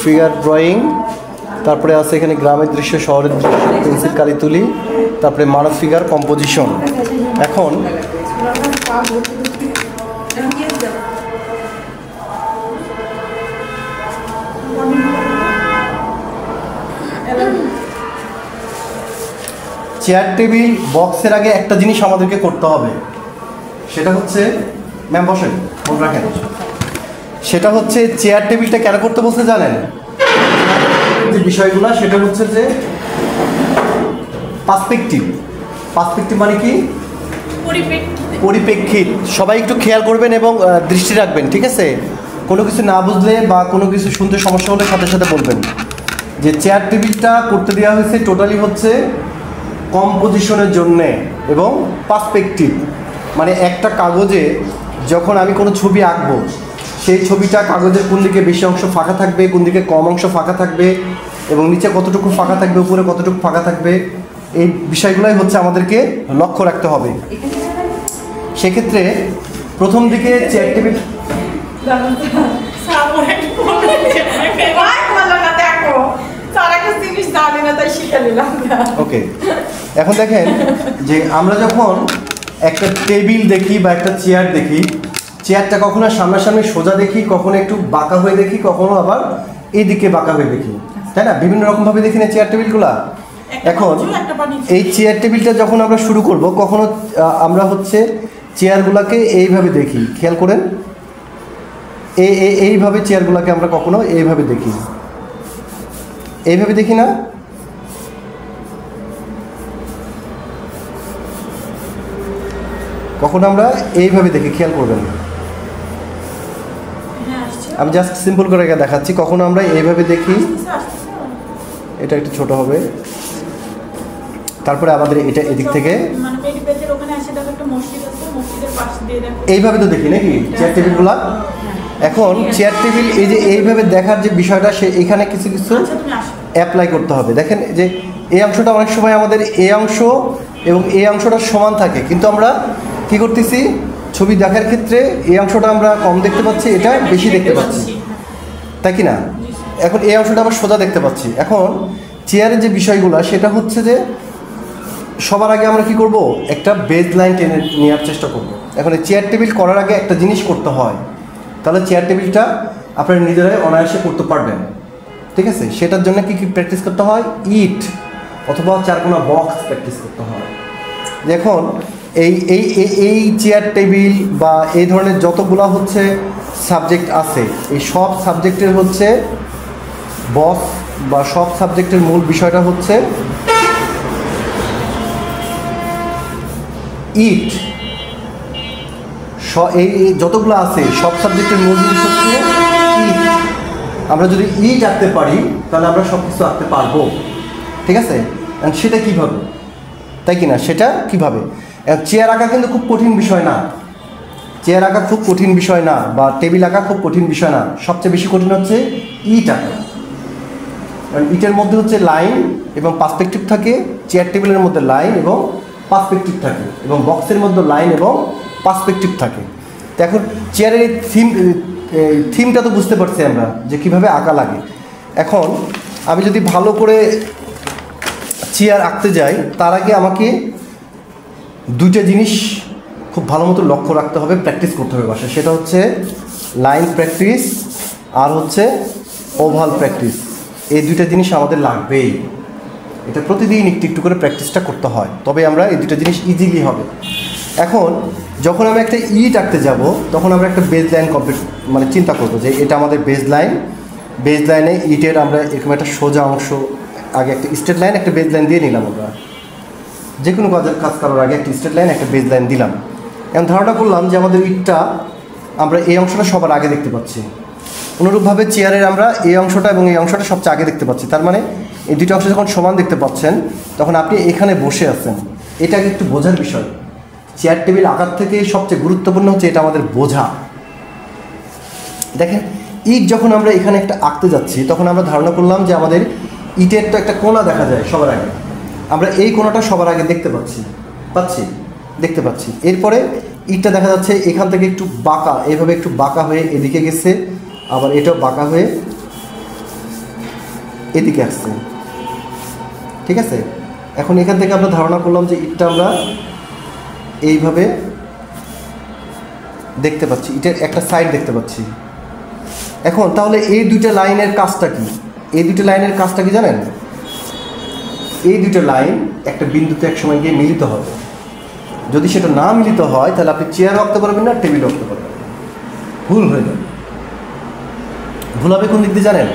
Figure drawing, তারপরে আছে এখানে গ্রামের দৃশ্য, শহরের দৃশ্য, পেন্সিল কালি তুলি, তারপরে মানব ফিগার কম্পোজিশন। এখন চেয়ার টেবিল বক্সের আগে একটা জিনিস আমাদেরকে করতে হবে, সেটা হচ্ছে, ম্যাম বসেন, মনে রাখেন, সেটা হচ্ছে চেয়ার টেবিলটা কেন করতে বলতে জানেন? যে বিষয়গুলো সেটা হচ্ছে যে পার্সপেক্টিভ। পার্সপেক্টিভ মানে কি? পরিপ্রেক্ষিত। সবাই একটু খেয়াল করবেন এবং দৃষ্টি রাখবেন, ঠিক আছে? কোনো কিছু না বুঝলে বা কোনো কিছু শুনতে সমস্যা হলে সাথে সাথে বলবেন। যে চেয়ার টেবিলটা করতে দেওয়া হয়েছে টোটালি হচ্ছে কম্পোজিশনের জন্যে এবং পার্সপেক্টিভ, মানে একটা কাগজে যখন আমি কোনো ছবি আঁকবো, সেই ছবিটা কাগজের কোন দিকে বেশি অংশ ফাঁকা থাকবে, কোন দিকে কম অংশ ফাঁকা থাকবে, এবং নিচে কতটুকু ফাঁকা থাকবে, উপরে কতটুকু ফাঁকা থাকবে, এই বিষয়গুলোই হচ্ছে আমাদেরকে লক্ষ্য রাখতে হবে। সেক্ষেত্রে প্রথম দিকে চেয়ার টেবিল ওকে, এখন দেখেন যে আমরা যখন একটা টেবিল দেখি বা একটা চেয়ার দেখি, চেয়ারটা কখনো সামনাসামনি সোজা দেখি, কখনো একটু বাঁকা হয়ে দেখি, কখনো আবার এইদিকে বাঁকা হয়ে দেখি, তাই না? বিভিন্ন রকমভাবে দেখি না চেয়ার টেবিলগুলা। এখন এই চেয়ার টেবিলটা যখন আমরা শুরু করব, কখনো আমরা হচ্ছে চেয়ারগুলোকে এইভাবে দেখি, খেয়াল করেন, এইভাবে চেয়ারগুলোকে আমরা কখনো এইভাবে দেখি, এইভাবে দেখি না? কখনো আমরা এইভাবে দেখি, খেয়াল করবেন, আমি জাস্ট সিম্পল করে দেখাচ্ছি। কখনো আমরা এইভাবে দেখি, এটা একটু ছোট হবে, তারপরে আমাদের এটা এদিক থেকে এইভাবে তো দেখি নাকি চেয়ার টেবিলগুলা। এখন চেয়ার টেবিল এই যে এইভাবে দেখার যে বিষয়টা, সে এখানে কিছু কিছু অ্যাপ্লাই করতে হবে। দেখেন যে এই অংশটা অনেক সময় আমাদের এই অংশ এবং এই অংশটা সমান থাকে, কিন্তু আমরা কি করতেছি, ছবি দেখার ক্ষেত্রে এই অংশটা আমরা কম দেখতে পাচ্ছি, এটা বেশি দেখতে পাচ্ছি, তাই কি না? এখন এই অংশটা আবার সোজা দেখতে পাচ্ছি। এখন চেয়ারের যে বিষয়গুলো, সেটা হচ্ছে যে সবার আগে আমরা কি করব, একটা বেজ লাইন টেনে নেওয়ার চেষ্টা করব। এখন এই চেয়ার টেবিল করার আগে একটা জিনিস করতে হয়, তাহলে চেয়ার টেবিলটা আপনারা নিজেরাই অনায়াসে করতে পারবেন, ঠিক আছে? সেটার জন্য কি কি প্র্যাকটিস করতে হয়? ইট অথবা চারকোনা বক্স প্র্যাকটিস করতে হয়। এখন এই এই এই চেয়ার টেবিল বা এই ধরনের যতগুলো হচ্ছে সাবজেক্ট আছে, এই সব সাবজেক্টের হচ্ছে বস বা সব সাবজেক্টের মূল বিষয়টা হচ্ছে ইট। এই যতগুলো আছে সব সাবজেক্টের মূল জিনিস হচ্ছে ইট। আমরা যদি ইট আঁকতে পারি তাহলে আমরা সব কিছু আঁকতে পারবো, ঠিক আছে? সেটা কীভাবে, তাই কি না? সেটা কীভাবে? চেয়ার আঁকা কিন্তু খুব কঠিন বিষয় না, চেয়ার আঁকা খুব কঠিন বিষয় না, বা টেবিল আঁকা খুব কঠিন বিষয় না। সবচেয়ে বেশি কঠিন হচ্ছে ইট আঁকা। কারণ ইটের মধ্যে হচ্ছে লাইন এবং পার্সপেক্টিভ থাকে, চেয়ার টেবিলের মধ্যে লাইন এবং পার্সপেক্টিভ থাকে, এবং বক্সের মধ্যে লাইন এবং পার্সপেক্টিভ থাকে। তো এখন চেয়ারের এই থিমটা তো বুঝতে পারছি আমরা যে কীভাবে আঁকা লাগে। এখন আমি যদি ভালো করে চেয়ার আঁকতে যাই, তার আগে আমাকে দুইটা জিনিস খুব ভালো মতো লক্ষ্য রাখতে হবে, প্র্যাকটিস করতে হবে বাসায়। সেটা হচ্ছে লাইন প্র্যাকটিস আর হচ্ছে ওভাল প্র্যাকটিস। এই দুইটা জিনিস আমাদের লাগবেই, এটা প্রতিদিন একটু একটু করে প্র্যাকটিসটা করতে হয়, তবে আমরা এই দুটো জিনিস ইজিলি হবে। এখন যখন আমি একটা ইট আঁকতে যাব, তখন আমরা একটা বেজ লাইন মানে চিন্তা করবো যে এটা আমাদের বেজ লাইন। বেজ লাইনে ইটের আমরা এরকম একটা সোজা অংশ, আগে একটা স্ট্রেট লাইন, একটা বেজ লাইন দিয়ে নিলাম। আমরা যে কোনো কাজ করার আগে একটা স্ট্রেট লাইন, একটা বেজ লাইন দিলাম। এখন ধারণা করলাম যে আমাদের ইটটা আমরা এই অংশটা সবার আগে দেখতে পাচ্ছি। অনুরূপভাবে চেয়ারের আমরা এই অংশটা এবং এই অংশটা সবচেয়ে আগে দেখতে পাচ্ছি। তার মানে এই দুটো অংশ যখন সমান দেখতে পাচ্ছেন, তখন আপনি এখানে বসে আছেন। এটা একটু বোঝার বিষয়। চেয়ার টেবিল আঁকার থেকে সবচেয়ে গুরুত্বপূর্ণ হচ্ছে এটা আমাদের বোঝা। দেখেন, ইট যখন আমরা এখানে একটা আঁকতে যাচ্ছি, তখন আমরা ধারণা করলাম যে আমাদের ইটের তো একটা কোণা দেখা যায় সবার আগে। আমরা এই কোণাটা সবার আগে দেখতে দেখতে পাচ্ছি। এরপরে ইটটা দেখা যাচ্ছে এখান থেকে একটু বাঁকা, এইভাবে একটু বাঁকা হয়ে এদিকে গেছে, আবার এটাও বাঁকা হয়ে এদিকে আসছে, ঠিক আছে। এখন এখান থেকে আমরা ধারণা করলাম যে ইটটা আমরা এইভাবে দেখতে পাচ্ছি, ইটের একটা সাইড দেখতে পাচ্ছি। এখন তাহলে এই দুইটা লাইনের কাজটা কি? এই দুইটা লাইনের কাজটা কি জানেন? এই দুইটা লাইন একটা বিন্দুতে এক সময় গিয়ে মিলিত হবে। যদি সেটা না মিলিত হয় তাহলে আপনি চেয়ার রাখতে পারবেন না, টেবিল রাখতে পারবেন, ভুল হয়ে যাবে। ভুল হবে কোন দিক দিয়ে জানেন?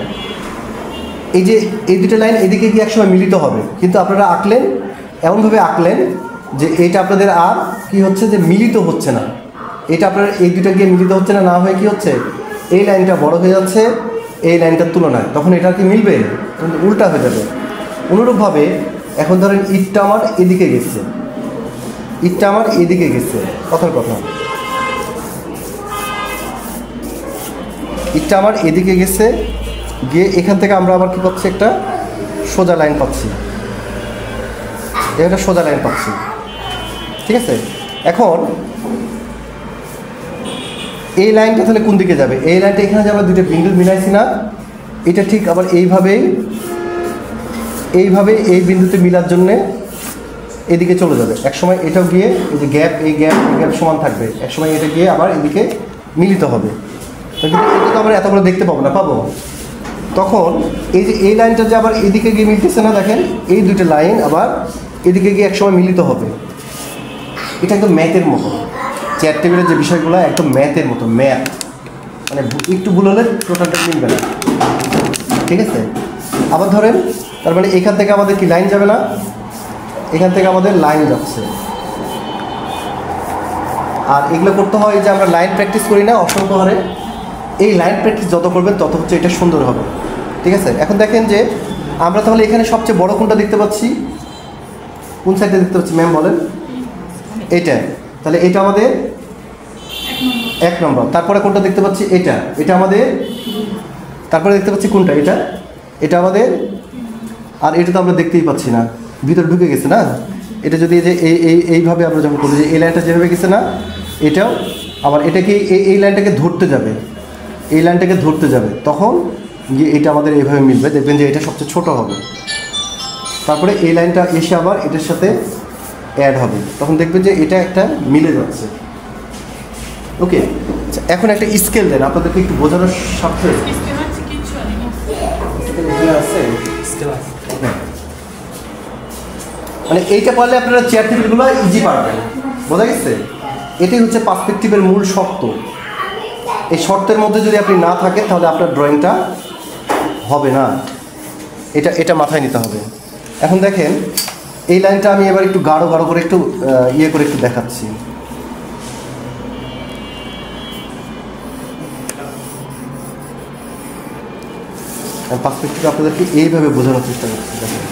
এই যে এই দুটো লাইন এদিকে গিয়ে একসময় মিলিত হবে, কিন্তু আপনারা আঁকলেন এমনভাবে আঁকলেন যে এইটা আপনাদের আর কি হচ্ছে, যে মিলিত হচ্ছে না। এটা আপনার এই দুটো গিয়ে মিলিত হচ্ছে না, না হয়ে কি হচ্ছে, এই লাইনটা বড় হয়ে যাচ্ছে এই লাইনটার তুলনায়, তখন এটা কি মিলবে? উল্টা হয়ে যাবে। অনুরূপভাবে এখন ধরেন ইটটা আমার এদিকে গেছে, ইটটা আমার এদিকে গেছে, কথার কথা, ইটটা আমার এদিকে গেছে, গিয়ে এখান থেকে আমরা আবার কি পাচ্ছি, একটা সোজা লাইন পাচ্ছি, একটা সোজা লাইন পাচ্ছি, ঠিক আছে। এখন এই লাইনটা তাহলে কোন দিকে যাবে? এই লাইনটা এখানে যে আমরা দুটো বিন্দু মিলাইছি না, এটা ঠিক আবার এইভাবে এই বিন্দুতে মিলার জন্যে এদিকে চলে যাবে। একসময় এটাও গিয়ে এই যে গ্যাপ, এই গ্যাপ সমান থাকবে, একসময় এটা গিয়ে আবার এদিকে মিলিত হবে। কিন্তু এটা তো আমরা এত বড় দেখতে পাবো না, পাবো তখন এই যে এই লাইনটা যে আবার এদিকে গিয়ে মিলতেছে না, দেখেন এই দুটো লাইন আবার এদিকে গিয়ে একসময় মিলিত হবে। এটা একদম ম্যাথের মতো, চেয়ার টেবিলের যে বিষয়গুলো একদম ম্যাথের মতো, ম্যাথ মানে একটু ভুল হলে টোটালটা মিলবে না, ঠিক আছে। আবার ধরেন তার মানে এখান থেকে আমাদের কি লাইন যাবে না, এখান থেকে আমাদের লাইন যাচ্ছে। আর এগুলো করতে হয় যে আমরা লাইন প্র্যাকটিস করি না অসংখ্য হারে, এই লাইন প্র্যাকটিস যত করবেন তত হচ্ছে এটা সুন্দর হবে, ঠিক আছে। এখন দেখেন যে আমরা তাহলে এখানে সবচেয়ে বড় কোনটা দেখতে পাচ্ছি, কোন সাইডে দেখতে পাচ্ছি ম্যাম বলেন? এটা, তাহলে এটা আমাদের 1 নম্বর। তারপরে কোনটা দেখতে পাচ্ছি? এটা আমাদের, তারপরে দেখতে পাচ্ছি কোনটা? এটা আমাদের, আর এটা তো আমরা দেখতেই পাচ্ছি না, ভিতরে ঢুকে গেছে না। এটা যদি যে এইভাবে আমরা যখন করি, যে এই লাইনটা যেভাবে গেছে না, এটাও আবার এটাকে এই লাইনটাকে ধরতে যাবে, এই লাইনটাকে ধরতে যাবে, তখন গিয়ে এটা আমাদের এইভাবে মিলবে। দেখবেন যে এটা সবচেয়ে ছোট হবে, তারপরে এই লাইনটা এসে আবার এটার সাথে অ্যাড হবে, তখন দেখবেন যে এটা একটা মিলে যাচ্ছে। ওকে, এখন একটা স্কেল দেন আপনাদেরকে একটু বোঝানোর সাথে। মানে এইটা পারলে আপনারা চেয়ার টেবিলগুলো ইজি পারবেন, বোঝা গেছে? এটাই হচ্ছে পার্সপেক্টিভের মূল শর্ত। এই শর্তের মধ্যে যদি আপনি না থাকেন তাহলে আপনার ড্রয়িংটা হবে না, এটা মাথায় নিতে হবে। এখন দেখেন এই লাইনটা আমি এবার একটু গাঢ় করে একটু ইয়ে করে একটু দেখাচ্ছি। পার্সপেক্টিভ আপনাদেরকে এইভাবে বোঝানোর চেষ্টা করছি, দেখেন।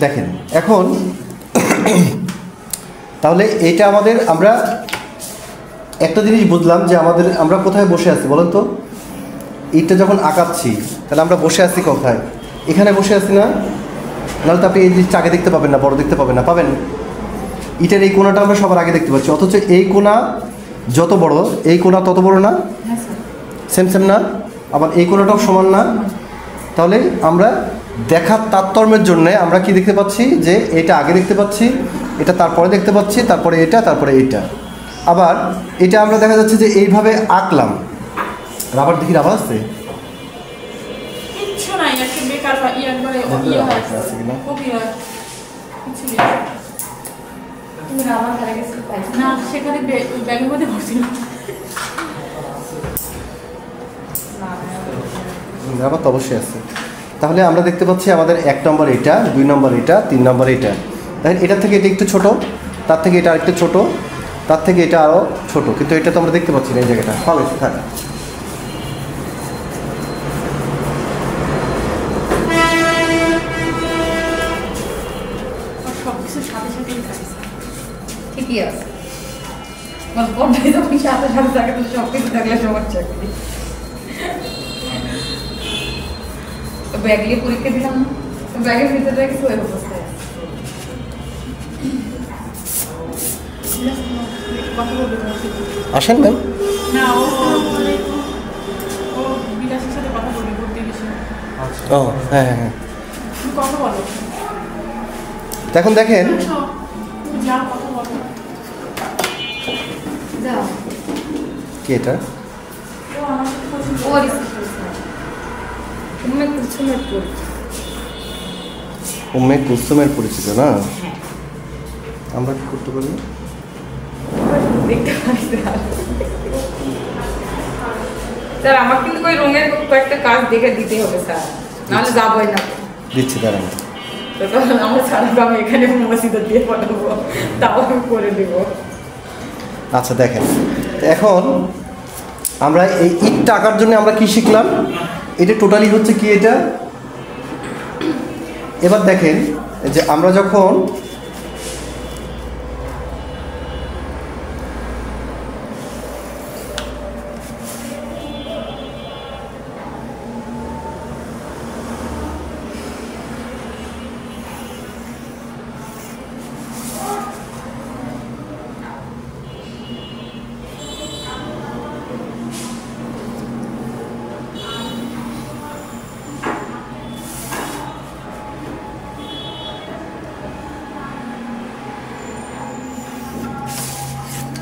দেখেন এখন তাহলে এটা আমাদের, আমরা একটা জিনিস বুঝলাম যে আমরা কোথায় বসে আছি বলেন তো? ইটটা যখন আঁকাচ্ছি তাহলে আমরা বসে আছি কোথায়? এখানে বসে আছি না? নাহলে তো আপনি এই জিনিসটা আগে দেখতে পাবেন না, বড় দেখতে পাবেন না, পাবেন? ইটের এই কোণাটা আমরা সবার আগে দেখতে পাচ্ছি, অথচ এই কোণা যত বড় এই কোণা তত বড় না? সেম না? আবার এই কোণাটাও সমান না? তাহলে আমরা দেখার তারতম্যের জন্য আমরা কি দেখতে পাচ্ছি, যে এটা আগে দেখতে পাচ্ছি এটা তারপরে দেখতে পাচ্ছি, তারপরে এটা, তারপরে এটা। আবার এটা আমরা দেখা যাচ্ছে যে এইভাবে আঁকলাম, রাবার দেখি রাবার আছে কিচ্ছু নাই, একটা বেকার একবারে ইয়ে হয় কপি হয় কিছু নেই। তুমি রাবার হারা গেছে পাইছো না সেখানে ব্যাগের মধ্যে ভরছিল। রাবার তো অবশ্যই আছে। তাহলে আমরা দেখতে পাচ্ছি আমাদের 1 নম্বর এটা, 2 নম্বর এটা, 3 নম্বর এটা। দেখেন এটার থেকে এটা একটু ছোট, তার থেকে এটা আরেকটু ছোট, তার থেকে এটা আরও ছোট, কিন্তু এটা তো আমরা দেখতে পাচ্ছি না এই জায়গাটা হবে থাক। সব কিছুর সাথে সাথেই থাকে। ঠিকই আছে। আমার বড়টাই যখন সাথে সাথে থাকে তো সব কিছু থাকলে সবার চাকরি। ব্যাগ নিয়ে পরীক্ষা দিলাম, ব্যাগের ভিতরে কিছু ওই অবস্থায় কথা বলবে তোমার সাথে। আসেন ম্যাম। না ও বিলাসের সাথে কথা বলবে ভর্তি বিষয়ে। ও হ্যাঁ হ্যাঁ হ্যাঁ। তুমি কথা বলো। তো এখন দেখেন তুমি যাও কথা বলো। যাও। কি এটা, ও আমার সাথে কথা ও রিসিভ করছে। তুমি কুসুমের পর উম্মে কুসুমের পরিচিত না? আমরা কি করতে পারি? দেখতে পাচ্ছি স্যার, আমার কিন্তু ওই রঙের কয়েকটা কাজ দেখে দিতে হবে স্যার, নাহলে যাবোই না। দিচ্ছি দাঁড়ান। তো তখন আমার সারা আমি এখানে মসজিদে দিয়ে পাঠাবো, তাও আমি করে দেবো। আচ্ছা দেখেন, এখন আমরা এই ইটটা আঁকার জন্য আমরা কি শিখলাম, এটা টোটালি হচ্ছে কি এটা। এবার দেখেন যে আমরা যখন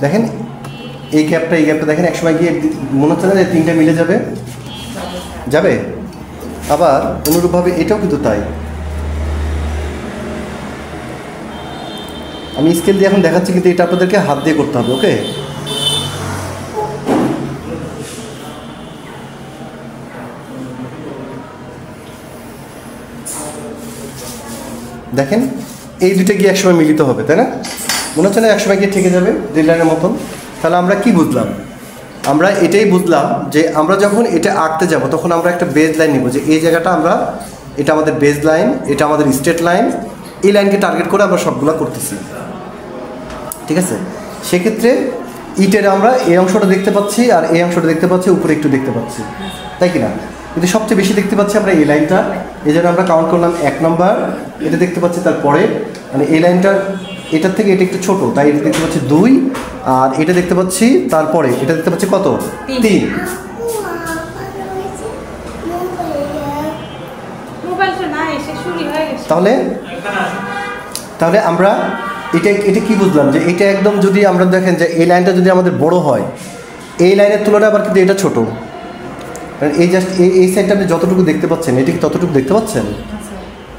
দেখেন এই গ্যাপটা দেখেন একসময় গিয়ে মনে হচ্ছে না যে 3টা মিলে যাবে, যাবে। আবার অনুরূপভাবে এটাও কিন্তু তাই। আমি স্কেল দিয়ে এখন দেখাচ্ছি, কিন্তু এটা আপনাদেরকে হাত দিয়ে করতে হবে। ওকে, দেখেন এই দুটো গিয়ে একসময় মিলিত হবে, তাই না? মনে হচ্ছে না একসময় গিয়ে ঠেকে যাবে রেল লাইনের মতন? তাহলে আমরা কি বুঝলাম? আমরা এটাই বুঝলাম যে আমরা যখন এটা আঁকতে যাব তখন আমরা একটা বেজ লাইন নিব, যে এই জায়গাটা আমরা, এটা আমাদের বেজ লাইন, এটা আমাদের স্ট্রেট লাইন, এই লাইনকে টার্গেট করে আমরা সবগুলো করতেছি। ঠিক আছে, সেক্ষেত্রে ইটের আমরা এই অংশটা দেখতে পাচ্ছি আর এই অংশটা দেখতে পাচ্ছি, উপরে একটু দেখতে পাচ্ছি, তাই কি না? কিন্তু সবচেয়ে বেশি দেখতে পাচ্ছি আমরা এই লাইনটা, এই জন্য আমরা কাউন্ট করলাম 1 নম্বর। এটা দেখতে পাচ্ছি তারপরে, মানে এই লাইনটার এটার থেকে এটা একটু ছোট, তাই এটা দেখতে পাচ্ছি 2, আর এটা দেখতে পাচ্ছি তারপরে এটা দেখতে পাচ্ছি কত, 3। মোবাইলটা না এসে শুরু হয়ে গেছে। তাহলে আমরা এটা কি বুঝলাম, যে এটা একদম যদি আমরা দেখেন যে এই লাইনটা যদি আমাদের বড় হয়, এই লাইনের তুলনায় আবার কিন্তু এটা ছোট। এই জাস্ট এই সাইডটা আপনি যতটুকু দেখতে পাচ্ছেন, এটা কি ততটুকু দেখতে পাচ্ছেন?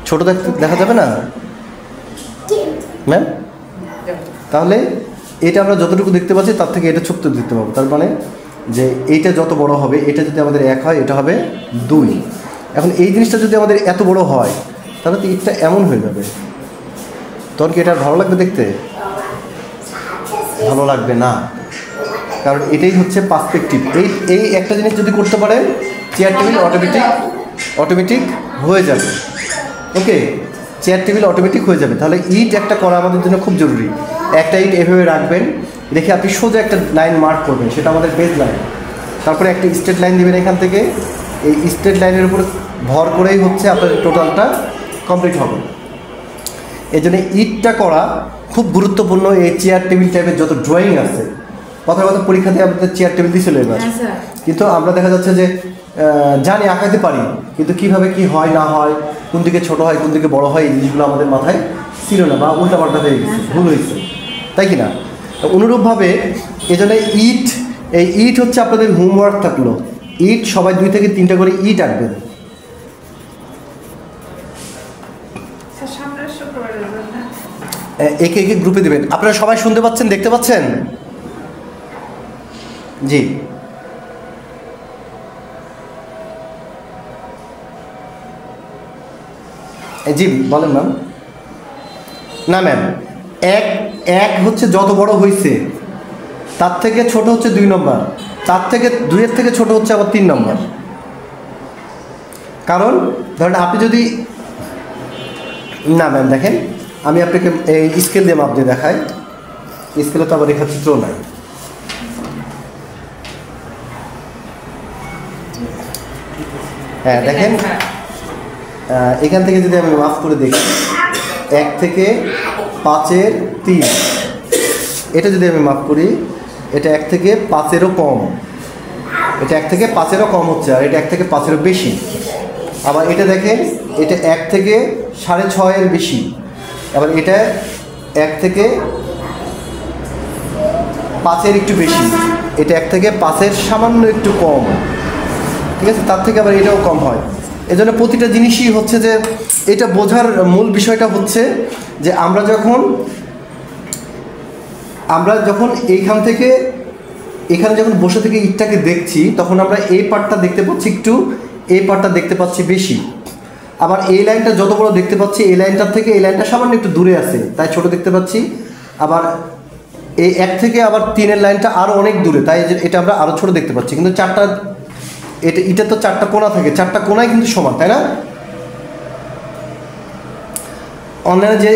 ছোট দেখা যাবে না ম্যাম? তাহলে এটা আমরা যতটুকু দেখতে পাচ্ছি তার থেকে এটা ছোট্ট দেখতে পাবো। তার মানে যে এইটা যত বড় হবে, এটা যদি আমাদের 1 হয়, এটা হবে 2। এখন এই জিনিসটা যদি আমাদের এত বড় হয়, তাহলে তো ইটটা এমন হয়ে যাবে। তখন কি এটা ভালো লাগবে দেখতে? ভালো লাগবে না, কারণ এটাই হচ্ছে পার্সপেক্টিভ। এই একটা জিনিস যদি করতে পারেন, চেয়ার টেবিল অটোমেটিক হয়ে যাবে। ওকে, চেয়ার টেবিল অটোমেটিক হয়ে যাবে। তাহলে ইট একটা করা আমাদের জন্য খুব জরুরি। একটা ইট এভাবে রাখবেন, রেখে আপনি সোজা একটা লাইন মার্ক করবেন, সেটা আমাদের বেজ লাইন। তারপরে একটা স্ট্রেট লাইন দেবেন এখান থেকে, এই স্ট্রেট লাইনের উপর ভর করেই হচ্ছে আপনার টোটালটা কমপ্লিট হবে। এই জন্য ইটটা করা খুব গুরুত্বপূর্ণ। এই চেয়ার টেবিল টাইপের যত ড্রয়িং আছে, কথা পরীক্ষাতে আমাদের চেয়ার টেবিল দিয়েছিল এবার, কিন্তু আমরা দেখা যাচ্ছে যে জানি আঁকাতে পারি, কিন্তু কিভাবে কি হয় না হয়, কোন দিকে ছোট হয় কোন দিকে বড় হয়, এই জিনিসগুলো আমাদের মাথায় ছিল না বা উল্টাপাল্টা হয়ে গেছে, ভুল হয়েছে, তাই কি না? অনুরূপভাবে এই জন্য ইট, এই ইট হচ্ছে আপনাদের হোমওয়ার্ক থাকলো। ইট সবাই 2 থেকে 3টা করে ইট আঁকবেন। সামনের শুক্রবারে না একে একে গ্রুপে দেবেন। আপনারা সবাই শুনতে পাচ্ছেন, দেখতে পাচ্ছেন? জি, জি বলেন ম্যাম। না ম্যাম, এক এক হচ্ছে যত বড় হয়েছে তার থেকে ছোট হচ্ছে 2 নম্বর, তার থেকে 2-এর থেকে ছোট হচ্ছে আবার 3 নম্বর। কারণ ধরেন আপনি যদি, না ম্যাম দেখেন, আমি আপনাকে এই স্কেল দিয়ে মাপ দিয়ে দেখাই। স্কেলে তো আবার রেখাচিত্র নাই। হ্যাঁ দেখেন, এখান থেকে যদি আমি মাপ করে দেখি 1 থেকে 5-এর 3, এটা যদি আমি মাপ করি, এটা 1 থেকে 5-এরও কম, এটা 1 থেকে 5-এরও কম হচ্ছে, আর এটা 1 থেকে 5-এরও বেশি। আবার এটা দেখেন, এটা 1 থেকে 6.5-এর বেশি, আবার এটা 1 থেকে 5-এর একটু বেশি, এটা 1 থেকে 5-এর সামান্য একটু কম, ঠিক আছে? তার থেকে আবার এটাও কম হয়। এজন্য প্রতিটা জিনিসই হচ্ছে যে, এটা বোঝার মূল বিষয়টা হচ্ছে যে আমরা যখন এইখান থেকে এখানে যখন বসে থেকে ইটটাকে দেখছি, তখন আমরা এই পার্টটা দেখতে পাচ্ছি একটু, এই পার্টটা দেখতে পাচ্ছি বেশি। আবার এই লাইনটা যত বড় দেখতে পাচ্ছি, এই লাইনটার থেকে এই লাইনটা সামান্য একটু দূরে আছে, তাই ছোট দেখতে পাচ্ছি। আবার এই 1 থেকে আবার 3-এর লাইনটা আরও অনেক দূরে, তাই এটা আমরা আরও ছোট দেখতে পাচ্ছি। কিন্তু এটা তো 4টা কোণা থাকে, 4টা কোণাই কিন্তু সমান, তাই না? অনলাইনে যে,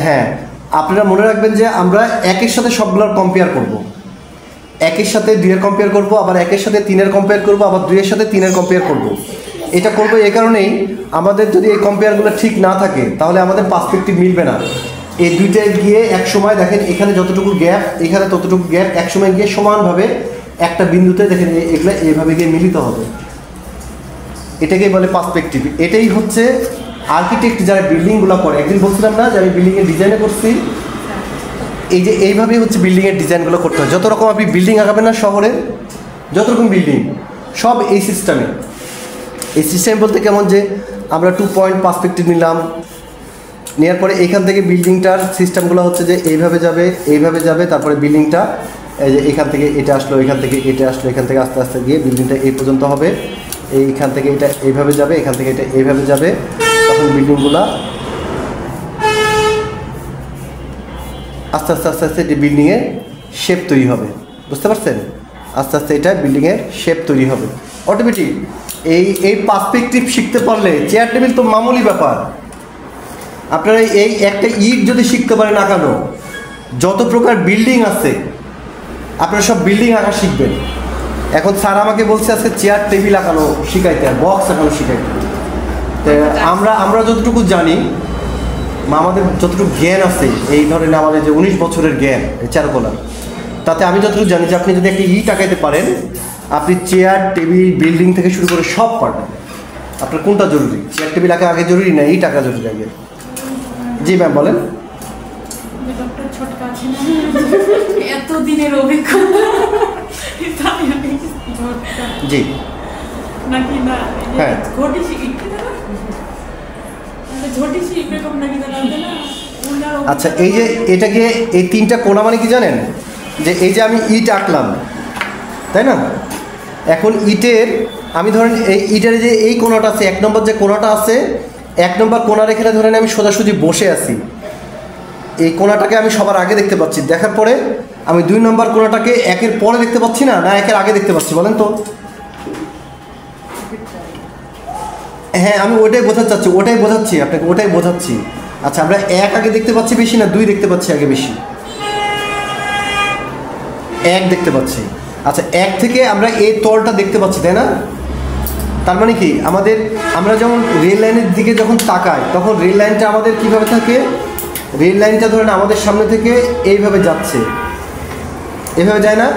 হ্যাঁ আপনারা মনে রাখবেন যে আমরা 1-এর সাথে সবগুলোর কম্পেয়ার করব। 1-এর সাথে 2-এর কম্পেয়ার করব, আবার 1-এর সাথে 3-এর কম্পেয়ার করব, আবার 2-এর সাথে 3-এর কম্পেয়ার করব। এটা করব এই কারণেই, আমাদের যদি এই কম্পেয়ারগুলো ঠিক না থাকে তাহলে আমাদের পার্সপেক্টিভ মিলবে না। এই দুইটায় গিয়ে এক সময় দেখেন, এখানে যতটুকু গ্যাপ, এখানে ততটুকু গ্যাপ, এক সময় গিয়ে সমানভাবে একটা বিন্দুতে দেখেন এগুলো এইভাবে গিয়ে মিলিত হবে। এটাকেই বলে পার্সপেক্টিভ। এটাই হচ্ছে আর্কিটেক্ট যারা বিল্ডিংগুলো করে, একদিন বলছিলাম না যে আমি বিল্ডিংয়ের ডিজাইনে করছি, এই যে এইভাবেই হচ্ছে বিল্ডিংয়ের ডিজাইনগুলো করতে হয়। যত রকম আপনি বিল্ডিং আঁকাবেন না শহরে, যত রকম বিল্ডিং সব এই সিস্টেমে। এই সিস্টেম বলতে কেমন, যে আমরা 2 পয়েন্ট পার্সপেক্টিভ নিলাম, নেওয়ার পরে এখান থেকে বিল্ডিংটার সিস্টেমগুলো হচ্ছে যে এইভাবে যাবে, এইভাবে যাবে, তারপরে বিল্ডিংটা এই যে এখান থেকে এটা আসলো, এখান থেকে এটা আসলো, এখান থেকে আস্তে আস্তে গিয়ে বিল্ডিংটা এই পর্যন্ত হবে, এইখান থেকে এটা এইভাবে যাবে, এখান থেকে এটা এইভাবে যাবে, তখন বিল্ডিংগুলা আস্তে আস্তে আস্তে আস্তে এটি বিল্ডিংয়ের শেপ তৈরি হবে। বুঝতে পারছেন? আস্তে আস্তে এটা বিল্ডিংয়ের শেপ তৈরি হবে অটোমেটিক। এই পার্সপেক্টিভ শিখতে পারলে চেয়ার টেবিল তো মামুলি ব্যাপার। আপনারা এই একটা ইট যদি শিখতে পারেন আঁকানো, যত প্রকার বিল্ডিং আছে আপনারা সব বিল্ডিং আঁকা শিখবেন। এখন স্যার আমাকে বলছে আজকে চেয়ার টেবিল আঁকানো শিখাইতে, বক্স আঁকানো শিখাইতে। তো আমরা যতটুকু জানি, আমাদের যতটুকু জ্ঞান আছে, এই ধরেন আমাদের যে 19 বছরের জ্ঞান চারকোলার, তাতে আমি যতটুকু জানি যে আপনি যদি একটা ইট আঁকাইতে পারেন, আপনি চেয়ার টেবিল বিল্ডিং থেকে শুরু করে সব পারবেন। আপনার কোনটা জরুরি? চেয়ার টেবিল আঁকা আগে জরুরি না ইট আঁকা জরুরি আগে? জি ম্যাম বলেন। ডক্টর ছোটকা আছে না, এত দিনের অভিজ্ঞতা, জি নাকি না? হ্যাঁ ঝটিস এরকম নাকি না? আচ্ছা, এই যে এটাকে এই 3টা কোণা মানে কি জানেন? যে এই যে আমি ইট আঁকলাম, তাই না? এখন ইটের আমি ধরেন এই ইটের যে এই কোণাটা আছে, 1 নম্বর যে কোণাটা আছে, 1 নম্বর কোণার এখানে ধরেন আমি সোজাসুজি বসে আছি, এই কোণাটাকে আমি সবার আগে দেখতে পাচ্ছি। দেখার পরে আমি 2 নম্বর কোণাটাকে 1-এর পরে দেখতে পাচ্ছি না 1-এর আগে দেখতে পাচ্ছি? বলেন তো। হ্যাঁ আমি ওটাই বোঝাতে চাচ্ছি, ওটাই বোঝাচ্ছি আপনাকে, ওটাই বোঝাচ্ছি। আচ্ছা, আমরা 1 আগে দেখতে পাচ্ছি বেশি না 2 দেখতে পাচ্ছি আগে বেশি? 1 দেখতে পাচ্ছি। আচ্ছা, 1 থেকে আমরা এই তলটা দেখতে পাচ্ছি, তাই না? তার মানে কি আমরা যেমন রেল লাইনের দিকে যখন তাকাই, তখন রেল লাইনটা আমাদের কীভাবে থাকে? রেল লাইনটা ধরেন আমাদের সামনে থেকে এইভাবে যাচ্ছে, এইভাবে যায় না?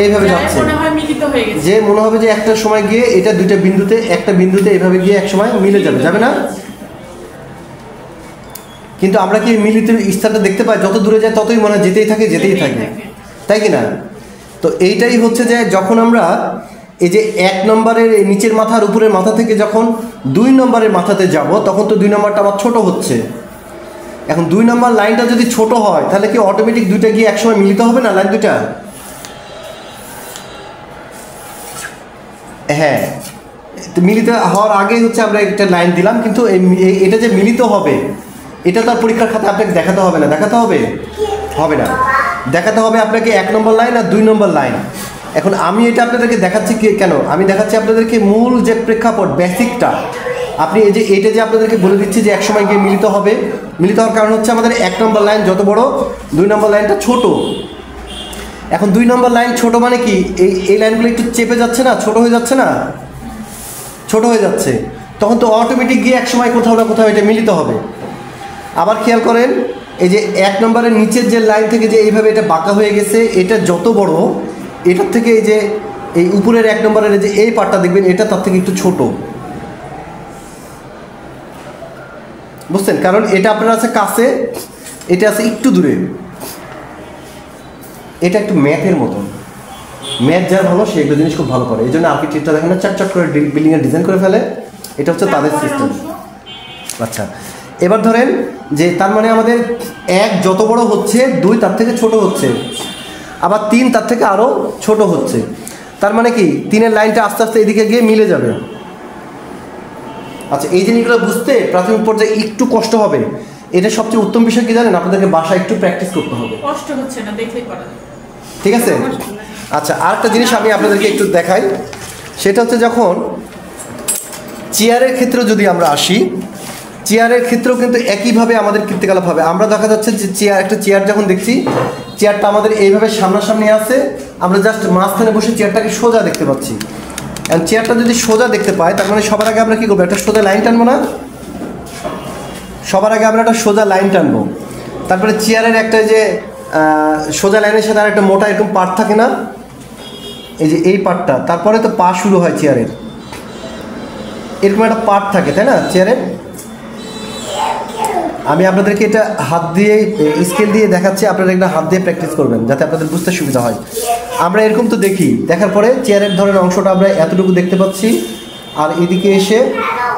এইভাবে যাচ্ছে, যে মনে হবে যে একটা সময় গিয়ে এটা একটা বিন্দুতে এইভাবে গিয়ে এক সময় মিলে যাবে, যাবে না? কিন্তু আমরা কি মিলিত স্থানটা দেখতে পাই? যত দূরে যায় ততই মনে হয় যেতেই থাকে যেতেই থাকে, তাই কি না? তো এইটাই হচ্ছে যে যখন আমরা এই যে 1 নম্বরের নিচের মাথা আর উপরের মাথা থেকে যখন 2 নম্বরের মাথাতে যাব, তখন তো 2 নম্বরটা আমার ছোট হচ্ছে। এখন 2 নম্বর লাইনটা যদি ছোট হয় তাহলে কি অটোমেটিক দুইটা গিয়ে একসময় মিলিত হবে না লাইন দুইটা? হ্যাঁ, মিলিত হওয়ার আগে হচ্ছে আমরা একটা লাইন দিলাম, কিন্তু এটা যে মিলিত হবে এটা তো আর পরীক্ষার খাতে আপনাকে দেখাতে হবে না, দেখাতে হবে? হবে না, দেখাতে হবে আপনাকে 1 নম্বর লাইন আর 2 নম্বর লাইন। এখন আমি এটা আপনাদেরকে দেখাচ্ছি কেন? আমি দেখাচ্ছি আপনাদেরকে মূল যে প্রেক্ষাপট, বেসিকটা। আপনি এই যে এইটা যে আপনাদেরকে বলে দিচ্ছি যে একসময় গিয়ে মিলিত হবে, মিলিত হওয়ার কারণ হচ্ছে আমাদের 1 নম্বর লাইন যত বড়, 2 নম্বর লাইনটা ছোট। এখন 2 নম্বর লাইন ছোট মানে কি, এই লাইনগুলো একটু চেপে যাচ্ছে না, ছোট হয়ে যাচ্ছে না, ছোট হয়ে যাচ্ছে, তখন তো অটোমেটিক গিয়ে একসময় কোথাও না কোথাও এটা মিলিত হবে। আবার খেয়াল করেন, এই যে 1 নম্বরের নিচের যে লাইন থেকে যে এইভাবে এটা বাঁকা হয়ে গেছে, এটা যত বড়, এটার থেকে এই যে এই উপরের 1 নম্বরের যে এই পার্টটা দেখবেন এটা তার থেকে একটু ছোট, বুঝছেন? কারণ এটা আপনার আছে কাছে, এটা আছে একটু দূরে। এটা একটু ম্যাথের মতন, ম্যাথ যার ভালো সে একটা জিনিস খুব ভালো করে। এই জন্য আর্কিটেক্টরা দেখেন না চটচট করে বিল্ডিংয়ের ডিজাইন করে ফেলে, এটা হচ্ছে তাদের সিস্টেম। আচ্ছা, এবার ধরেন যে তার মানে আমাদের 1 যত বড় হচ্ছে 2 তার থেকে ছোট হচ্ছে, আবার 3 তার থেকে আরও ছোট হচ্ছে। তার মানে কি 3-এর লাইনটা আস্তে আস্তে এদিকে গিয়ে মিলে যাবে। আচ্ছা, এই জিনিসগুলো বুঝতে প্রাথমিক পর্যায়ে একটু কষ্ট হবে। এটা সবচেয়ে উত্তম বিষয় কি জানেন? আপনাদেরকে বাসায় একটু প্র্যাকটিস করতে হবে। কষ্ট হচ্ছে না, দেখলেই পারা যায়। ঠিক আছে? আচ্ছা, আরেকটা জিনিস আমি আপনাদেরকে একটু দেখাই, সেটা হচ্ছে যখন চেয়ারের ক্ষেত্রে যদি আমরা আসি, চেয়ারের ক্ষেত্রেও কিন্তু একইভাবে আমাদের কীর্তিকলাপ হবে। আমরা দেখা যাচ্ছে যে একটা চেয়ার যখন দেখছি, চেয়ারটা আমাদের এইভাবে সামনাসামনি আছে, আমরা জাস্ট মাঝখানে বসে চেয়ারটাকে সোজা দেখতে পাচ্ছি। আর চেয়ারটা যদি সোজা দেখতে পাই, তার মানে সবার আগে আমরা কী করবো? একটা সোজা লাইন টানবো না? সবার আগে আমরা একটা সোজা লাইন টানবো। তারপরে চেয়ারের একটা যে সোজা লাইনের সাথে আর একটা মোটা এরকম পার্ট থাকে না, এই যে এই পার্টটা, তারপরে তো পা শুরু হয় চেয়ারের, এরকম একটা পার্ট থাকে, তাই না চেয়ারের? আমি আপনাদেরকে এটা হাত দিয়ে স্কেল দিয়ে দেখাচ্ছি, আপনারা একটা হাত দিয়ে প্র্যাকটিস করবেন যাতে আপনাদের বুঝতে সুবিধা হয়। আমরা এরকম তো দেখি, দেখার পরে চেয়ারের ধরেন অংশটা আমরা এতটুকু দেখতে পাচ্ছি, আর এদিকে এসে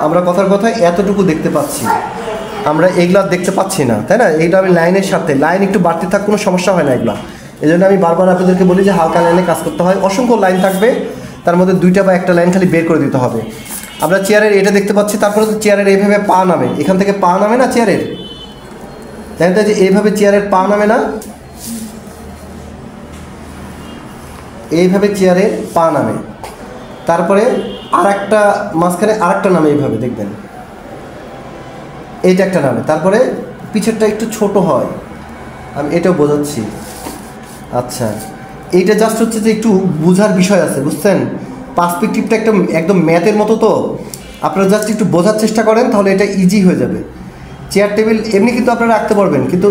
আমরা কথার কথা এতটুকু দেখতে পাচ্ছি, আমরা এগুলা দেখতে পাচ্ছি না, তাই না? এইটা আমি লাইনের সাথে, লাইন একটু বাড়তে থাক, কোনো সমস্যা হয় না এগুলা। এই জন্য আমি বারবার আপনাদেরকে বলি যে হালকা লাইনে কাজ করতে হয়। অসংখ্য লাইন থাকবে, তার মধ্যে 2টা বা 1টা লাইন খালি বের করে দিতে হবে। আমরা চেয়ারের এটা দেখতে পাচ্ছি, তারপরে তো চেয়ারের এইভাবে পা নামে, এখান থেকে পা নামে না চেয়ারের, দেখেন তো যে এইভাবে চেয়ারের পা নামে না, এইভাবে চেয়ারের পা নামে, তারপরে আর একটা মাঝখানে আর একটা নামে, এইভাবে দেখবেন এইটা একটা নামে, তারপরে পিছেরটা একটু ছোট হয়, আমি এটাও বোঝাচ্ছি। আচ্ছা, এইটা জাস্ট হচ্ছে যে একটু বোঝার বিষয় আছে, বুঝছেন? পার্সপেক্টিভটা একদম ম্যাথের মতো, তো আপনারা জাস্ট একটু বোঝার চেষ্টা করেন, তাহলে এটা ইজি হয়ে যাবে। চেয়ার টেবিল এমনি কিন্তু আপনারা আঁকতে পারবেন, কিন্তু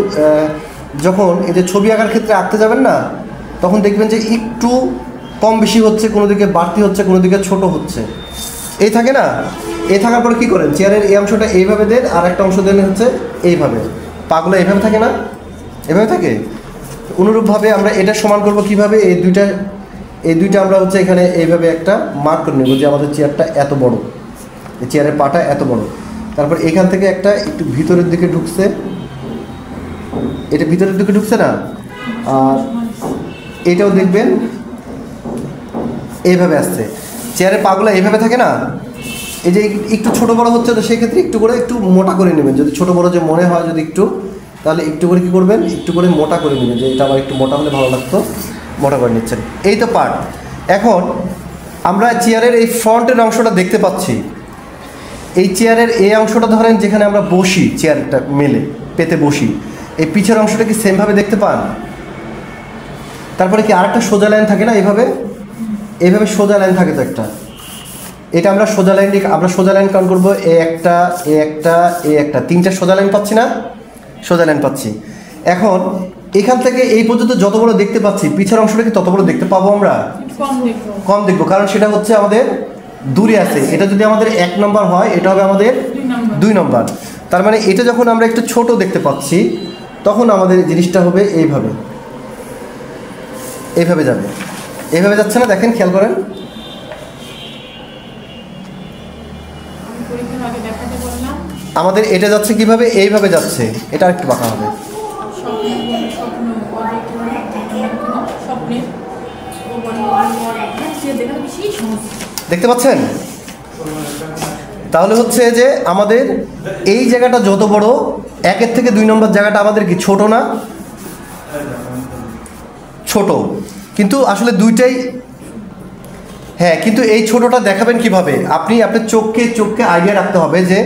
যখন এই যে ছবি আঁকার ক্ষেত্রে আঁকতে যাবেন না, তখন দেখবেন যে একটু কম বেশি হচ্ছে, কোনো দিকে বাড়তি হচ্ছে, কোনো দিকে ছোট হচ্ছে, এই থাকে না? এই থাকার পরে কী করেন? চেয়ারের এই অংশটা এইভাবে দেন, আর একটা অংশ দেন হচ্ছে এইভাবে, পাগুলো এইভাবে থাকে না, এভাবে থাকে। অনুরূপভাবে আমরা এটা সমান করব কিভাবে? এই দুইটা আমরা হচ্ছে এখানে এইভাবে একটা মার্ক করে নেব যে আমাদের চেয়ারটা এত বড়, এই চেয়ারের পাটা এত বড়। তারপর এখান থেকে একটা একটু ভিতরের দিকে ঢুকছে, এটা ভিতরের দিকে ঢুকছে না, আর এটাও দেখবেন এইভাবে আসছে। চেয়ারের পাগুলো এইভাবে থাকে না, এই যে একটু ছোট বড় হচ্ছে, তো সেক্ষেত্রে একটু করে একটু মোটা করে নেবেন। যদি ছোট বড় যে মনে হয় যদি একটু, তাহলে একটু করে কী করবেন? একটু করে মোটা করে নেবেন, যে এটা আমার একটু মোটা হলে ভালো লাগতো, মোটা করে নিচ্ছেন। এই তো পার্ট। এখন আমরা চেয়ারের এই ফ্রন্টের অংশটা দেখতে পাচ্ছি, এই চেয়ারের এই অংশটা ধরেন যেখানে আমরা বসি, চেয়ারটা মেলে পেতে বসি, এই পিছের অংশটা কি সেমভাবে দেখতে পান? তারপরে কি আরেকটা সোজা লাইন থাকে না, এইভাবে সোজা লাইন থাকে তো একটা, এটা আমরা সোজা লাইন কাউন্ট করবো, এ একটা 3টা সোজা লাইন পাচ্ছি না? সোজা লাইন পাচ্ছি। এখন এখান থেকে এই পর্যন্ত যত বড় দেখতে পাচ্ছি, পিছের অংশটা কি তত বড় দেখতে পাবো আমরা? কম দেখবো, কারণ সেটা হচ্ছে আমাদের দূরে আছে। এটা যদি আমাদের 1 নম্বর হয়, এটা হবে আমাদের 2 নম্বর। তার মানে এটা যখন আমরা একটু ছোট দেখতে পাচ্ছি তখন আমাদের জিনিসটা হবে এইভাবে, এইভাবে যাবে। এইভাবে যাচ্ছে না, দেখেন খেয়াল করেন। আমি পরীক্ষার আগে দেখাতে বললাম আমাদের এটা যাচ্ছে কিভাবে, এইভাবে যাচ্ছে, এটা একটু বাঁকা হবে। স্বপ্ন স্বপ্নের দেখাতে বেশি সমস্যা। দেখতে পাচ্ছেন? তাহলে হচ্ছে যে আমাদের এই জায়গাটা যত বড়, 1 থেকে 2 নম্বর জায়গাটা আমাদের কি ছোট না? ছোট, কিন্তু আসলে দুইটাই। হ্যাঁ, কিন্তু এই ছোটটা দেখাবেন কিভাবে? আপনি আপনার চোখকে আইডিয়া রাখতে হবে যে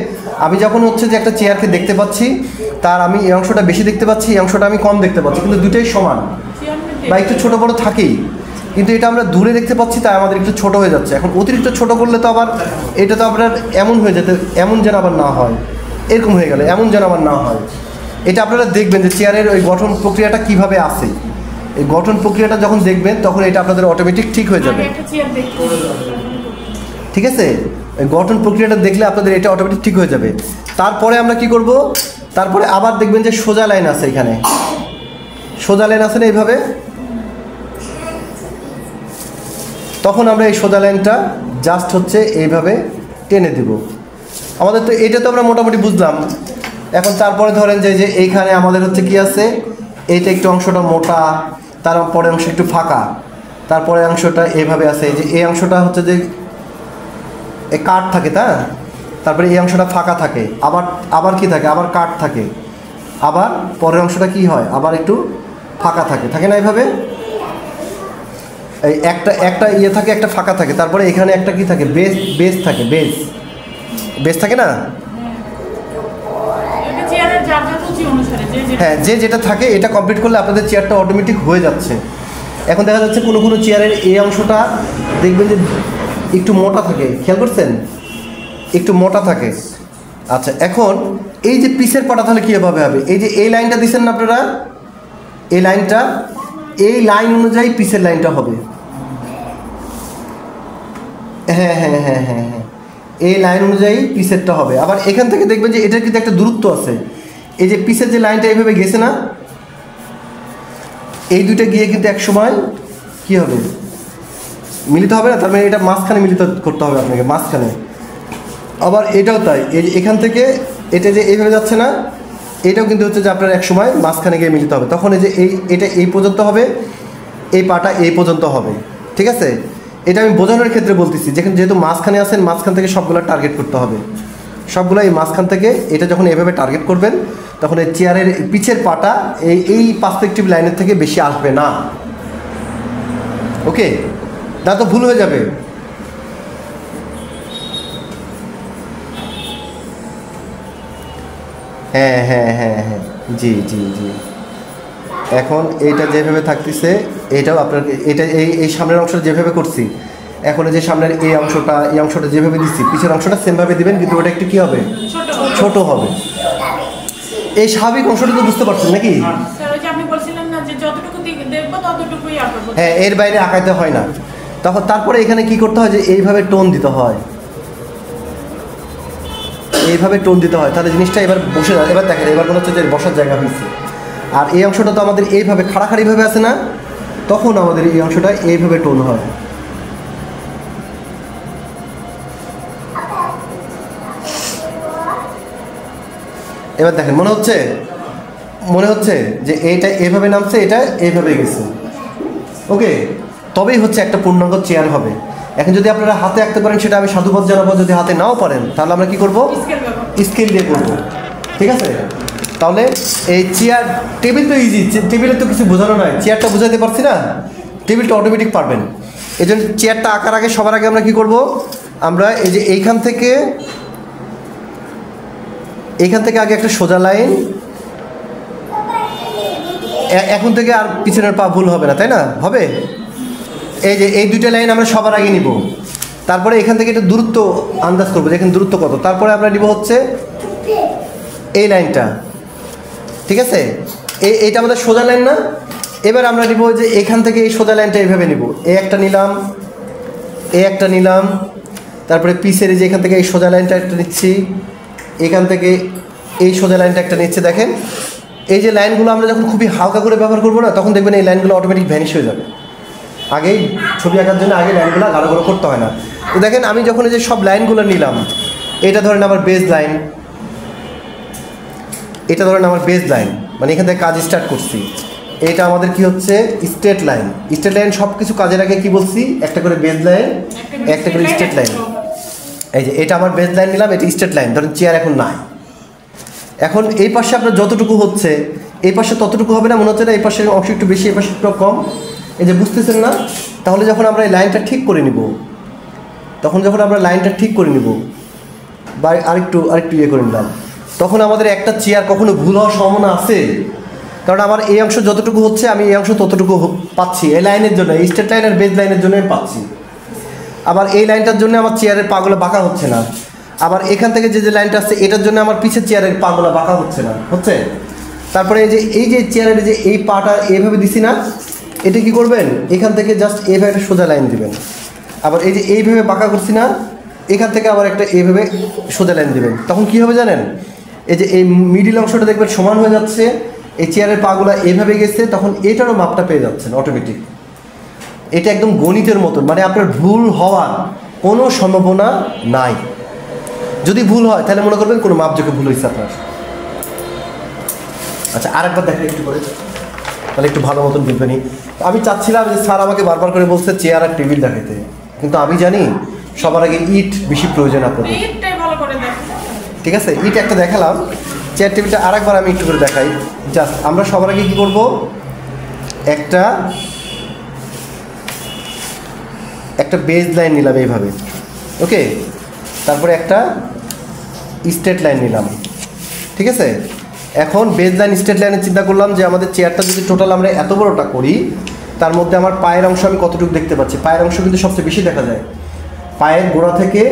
আমি যখন হচ্ছে যে একটা চেয়ারকে দেখতে পাচ্ছি, তার আমি এই অংশটা বেশি দেখতে পাচ্ছি, এই অংশটা আমি কম দেখতে পাচ্ছি, কিন্তু দুইটাই সমান বা একটু ছোট বড় থাকেই। কিন্তু এটা আমরা দূরে দেখতে পাচ্ছি, তাই আমাদের একটু ছোট হয়ে যাচ্ছে। এখন অতিরিক্ত ছোট করলে তো আবার এটা তো আপনার এমন হয়ে যেতে, এমন যেন আবার না হয়, এরকম হয়ে গেলে এমন যেন আবার না হয়। এটা আপনারা দেখবেন যে চেয়ারের ওই গঠন প্রক্রিয়াটা কিভাবে আসে। এই গঠন প্রক্রিয়াটা যখন দেখবেন তখন এটা আপনাদের অটোমেটিক ঠিক হয়ে যাবে। ঠিক আছে? এই গঠন প্রক্রিয়াটা দেখলে আপনাদের এটা অটোমেটিক ঠিক হয়ে যাবে। তারপরে আমরা কি করব? তারপরে আবার দেখবেন যে সোজা লাইন আছে, এখানে সোজা লাইন আছে না এইভাবে, তখন আমরা এই সোজা লাইনটা জাস্ট হচ্ছে এইভাবে টেনে দেব। আমাদের তো এটা তো আমরা মোটামুটি বুঝলাম। এখন তারপরে ধরেন যে এইখানে আমাদের হচ্ছে কি আছে, এইটা একটু অংশটা মোটা, তারপরে অংশ একটু ফাঁকা, তারপরে অংশটা এইভাবে আছে, যে এই অংশটা হচ্ছে যে এই কাট থাকে, তারপরে এই অংশটা ফাঁকা থাকে, আবার কি থাকে, আবার কাট থাকে, আবার পরের অংশটা কি হয়, আবার একটু ফাঁকা থাকে না এইভাবে? এই একটা ইয়ে থাকে, একটা ফাঁকা থাকে, তারপরে এখানে একটা কি থাকে, বেস থাকে, বেস থাকে না? হ্যাঁ, যেটা থাকে এটা কমপ্লিট করলে আপনাদের চেয়ারটা অটোমেটিক হয়ে যাচ্ছে। এখন দেখা যাচ্ছে কোনো চেয়ারের এই অংশটা দেখবেন যে একটু মোটা থাকে, খেয়াল করছেন? একটু মোটা থাকে। আচ্ছা, এখন এই যে পিসের পাটা তাহলে কীভাবে হবে? এই যে এই লাইনটা দিচ্ছেন না আপনারা, এই লাইনটা, এই লাইন অনুযায়ী পিসের লাইনটা হবে। হ্যাঁ, এই লাইন অনুযায়ী পিসেরটা হবে। আবার এখান থেকে দেখবেন যে এটার কিন্তু একটা দূরত্ব আছে। এই যে পিসের যে লাইনটা এইভাবে গেছে না, এই দুইটা গিয়ে কিন্তু এক সময় কী হবে, মিলিত হবে না? তার মানে এটা মাঝখানে মিলিত করতে হবে আপনাকে, মাঝখানে। আবার এটাও তাই, এই এখান থেকে এটা যে এইভাবে যাচ্ছে না, এটাও কিন্তু হচ্ছে যে আপনার এক সময় মাঝখানে গিয়ে মিলিত হবে। তখন এই যে এটা এই পর্যন্ত হবে, এই পাটা এই পর্যন্ত হবে। ঠিক আছে? এটা আমি বোঝানোর ক্ষেত্রে বলতেছি, যেহেতু মাঝখানে আছেন, মাঝখান থেকে সবগুলো টার্গেট করতে হবে। সবগুলো এই মাঝখান থেকে এটা যখন এভাবে টার্গেট করবেন, তখন এই চেয়ারের পিছের পাটা এই পার্সপেক্টিভ লাইনের থেকে বেশি আসবে না। ওকে? না তো ভুল হয়ে যাবে। হ্যাঁ, জি। এখন এইটা যেভাবে থাকতেছে, এটাও আপনার এটা এই সামনের অংশটা যেভাবে করছি, এখন যে সামনের এই অংশটা যেভাবে দিচ্ছি, পিছের অংশটা সেমভাবে দিবেন, কিন্তু ওটা একটু কী হবে, ছোট হবে। এই স্বাভাবিক অংশটা তো বুঝতে পারছেন নাকি? হ্যাঁ, এর বাইরে আঁকাইতে হয় না। তারপরে এখানে কি করতে হয়, যে এইভাবে টোন দিতে হয়, এইভাবে টোন দিতে হয়, তাহলে জিনিসটা এবার বসে যায়। এবার দেখেন, এবার মনে হচ্ছে যে বসার জায়গা হয়েছে। আর এই অংশটা তো আমাদের এইভাবে খাড়াখাড়িভাবে আছে না, তখন আমাদের এই অংশটা এইভাবে টোন হয়। এবার দেখেন, মনে হচ্ছে যে এইটা এইভাবে নামছে, এটা এইভাবে গেছে। ওকে? তবেই হচ্ছে একটা পূর্ণাঙ্গ চেয়ার হবে। এখন যদি আপনারা হাতে আঁকতে পারেন, সেটা আমি সাধুবাদ জানাবো। যদি হাতে নাও পারেন, তাহলে আমরা কি করব, স্কেল দিয়ে করব। ঠিক আছে? তাহলে এই চেয়ার, টেবিল তো ইজি, টেবিলে তো কিছু বোঝানো নয়, চেয়ারটা বোঝাতে পারছি না, টেবিলটা অটোমেটিক পারবেন। এই জন্য চেয়ারটা আঁকার আগে, সবার আগে আমরা কি করব, আমরা এই যে এইখান থেকে আগে একটা সোজা লাইন, এখন থেকে আর পিছনের পা ভুল হবে না, তাই না? হবে? এই যে এই দুইটা লাইন আমরা সবার আগে নিব। তারপরে এখান থেকে একটা দূরত্ব আন্দাজ করবো, যে এখানে দূরত্ব কত। তারপরে আমরা নিব হচ্ছে এই লাইনটা। ঠিক আছে? এইটা আমাদের সোজা লাইন না? এবার আমরা নিব যে এখান থেকে এই সোজা লাইনটা এইভাবে নিব। এই একটা নিলাম, তারপরে পিসের যে এখান থেকে এই সোজা লাইনটা একটা নিচ্ছি, এখান থেকে এই সোজা লাইনটা একটা নিচ্ছে দেখেন, এই যে লাইনগুলো আমরা যখন খুবই হালকা করে ব্যবহার করবো না, তখন দেখবেন এই লাইনগুলো অটোমেটিক ভ্যানিশ হয়ে যাবে। আগেই ছবি আঁকার জন্য আগে লাইনগুলো গাঢ় গাঢ় করতে হয় না। তো দেখেন আমি যখন এই যে সব লাইনগুলো নিলাম, এটা ধরেন আমার বেস লাইন, এটা ধরেন আমার বেস লাইন, মানে এখান থেকে কাজ স্টার্ট করছি। এটা আমাদের কি হচ্ছে স্ট্রেট লাইন। স্ট্রেট লাইন সব কিছু কাজের আগে কি বলছি, একটা করে বেস লাইন, একটা করে স্ট্রেট লাইন। এই যে এটা আমার বেস লাইন নিলাম, এটা স্ট্রেট লাইন। ধরেন চেয়ার এখন নাই, এখন এই পাশে আপনার যতটুকু হচ্ছে এই পাশে ততটুকু হবে না, মনে হচ্ছে না এই পাশের অংশ একটু বেশি, এই পাশে একটু কম। এই যে বুঝতেছেন না? তাহলে যখন আমরা এই লাইনটা ঠিক করে নিব, তখন যখন আমরা লাইনটা ঠিক করে নিব বা আরেকটু ইয়ে করে নিলাম, তখন আমাদের একটা চেয়ার কখনো ভুল হওয়ার সম্ভাবনা আছে। কারণ আমার এই অংশ যতটুকু হচ্ছে আমি এই অংশ ততটুকু পাচ্ছি এই লাইনের জন্য, এই স্ট্রেট লাইনের বেস লাইনের জন্য আমি পাচ্ছি। আবার এই লাইনটার জন্য আমার চেয়ারের পাগুলো বাঁকা হচ্ছে না। আবার এখান থেকে যে লাইনটা আসছে এটার জন্য আমার পিছের চেয়ারের পাগুলো বাঁকা হচ্ছে না, হচ্ছে। তারপরে এই যে চেয়ারের যে এই পাটা এইভাবে দিছি না, এটা কি করবেন, এখান থেকে জাস্ট এইভাবে একটা সোজা লাইন দিবেন। আবার এই যে এইভাবে বাঁকা করছি না, এখান থেকে আবার একটা এইভাবে সোজা লাইন দিবেন। তখন কি হবে জানেন, এই যে এই মিডিল অংশটা দেখবেন সমান হয়ে যাচ্ছে, এই চেয়ারের পাগুলো এইভাবে গেছে, তখন এটারও মাপটা পেয়ে যাচ্ছেন অটোমেটিক। এটা একদম গণিতের মতন, মানে আপনার ভুল হওয়ার কোনো সম্ভাবনা নাই। যদি ভুল হয় তাহলে মনে করবেন কোনো মাপযোগে ভুল হয়েছে আপনার। আচ্ছা, আরেকবার দেখেন একটু করে, তাহলে একটু ভালো মতন বুঝবেনি। আমি চাচ্ছিলাম যে স্যার আমাকে বারবার করে বলছে চেয়ার আর টেবিল দেখাতে, কিন্তু আমি জানি সবার আগে ইট বেশি প্রয়োজন আপনাদের। ঠিক আছে, ইট একটা দেখালাম, চেয়ার টেবিলটা আরেকবার আমি একটু করে দেখাই। জাস্ট আমরা সবার আগে কী করবো, একটা বেজ লাইন নিলাম এইভাবে, ওকে। তারপরে একটা স্ট্রেট লাইন নিলাম, ঠিক আছে। এখন বেজ লাইন স্ট্রেট লাইনে চিন্তা করলাম যে আমাদের চেয়ারটা যদি টোটাল আমরা এত বড়টা করি, তার মধ্যে আমার পায়ের অংশ আমি কতটুকু দেখতে পাচ্ছি। পায়ের অংশ কিন্তু সবচেয়ে বেশি দেখা যায়, পায়ের গোড়া থেকে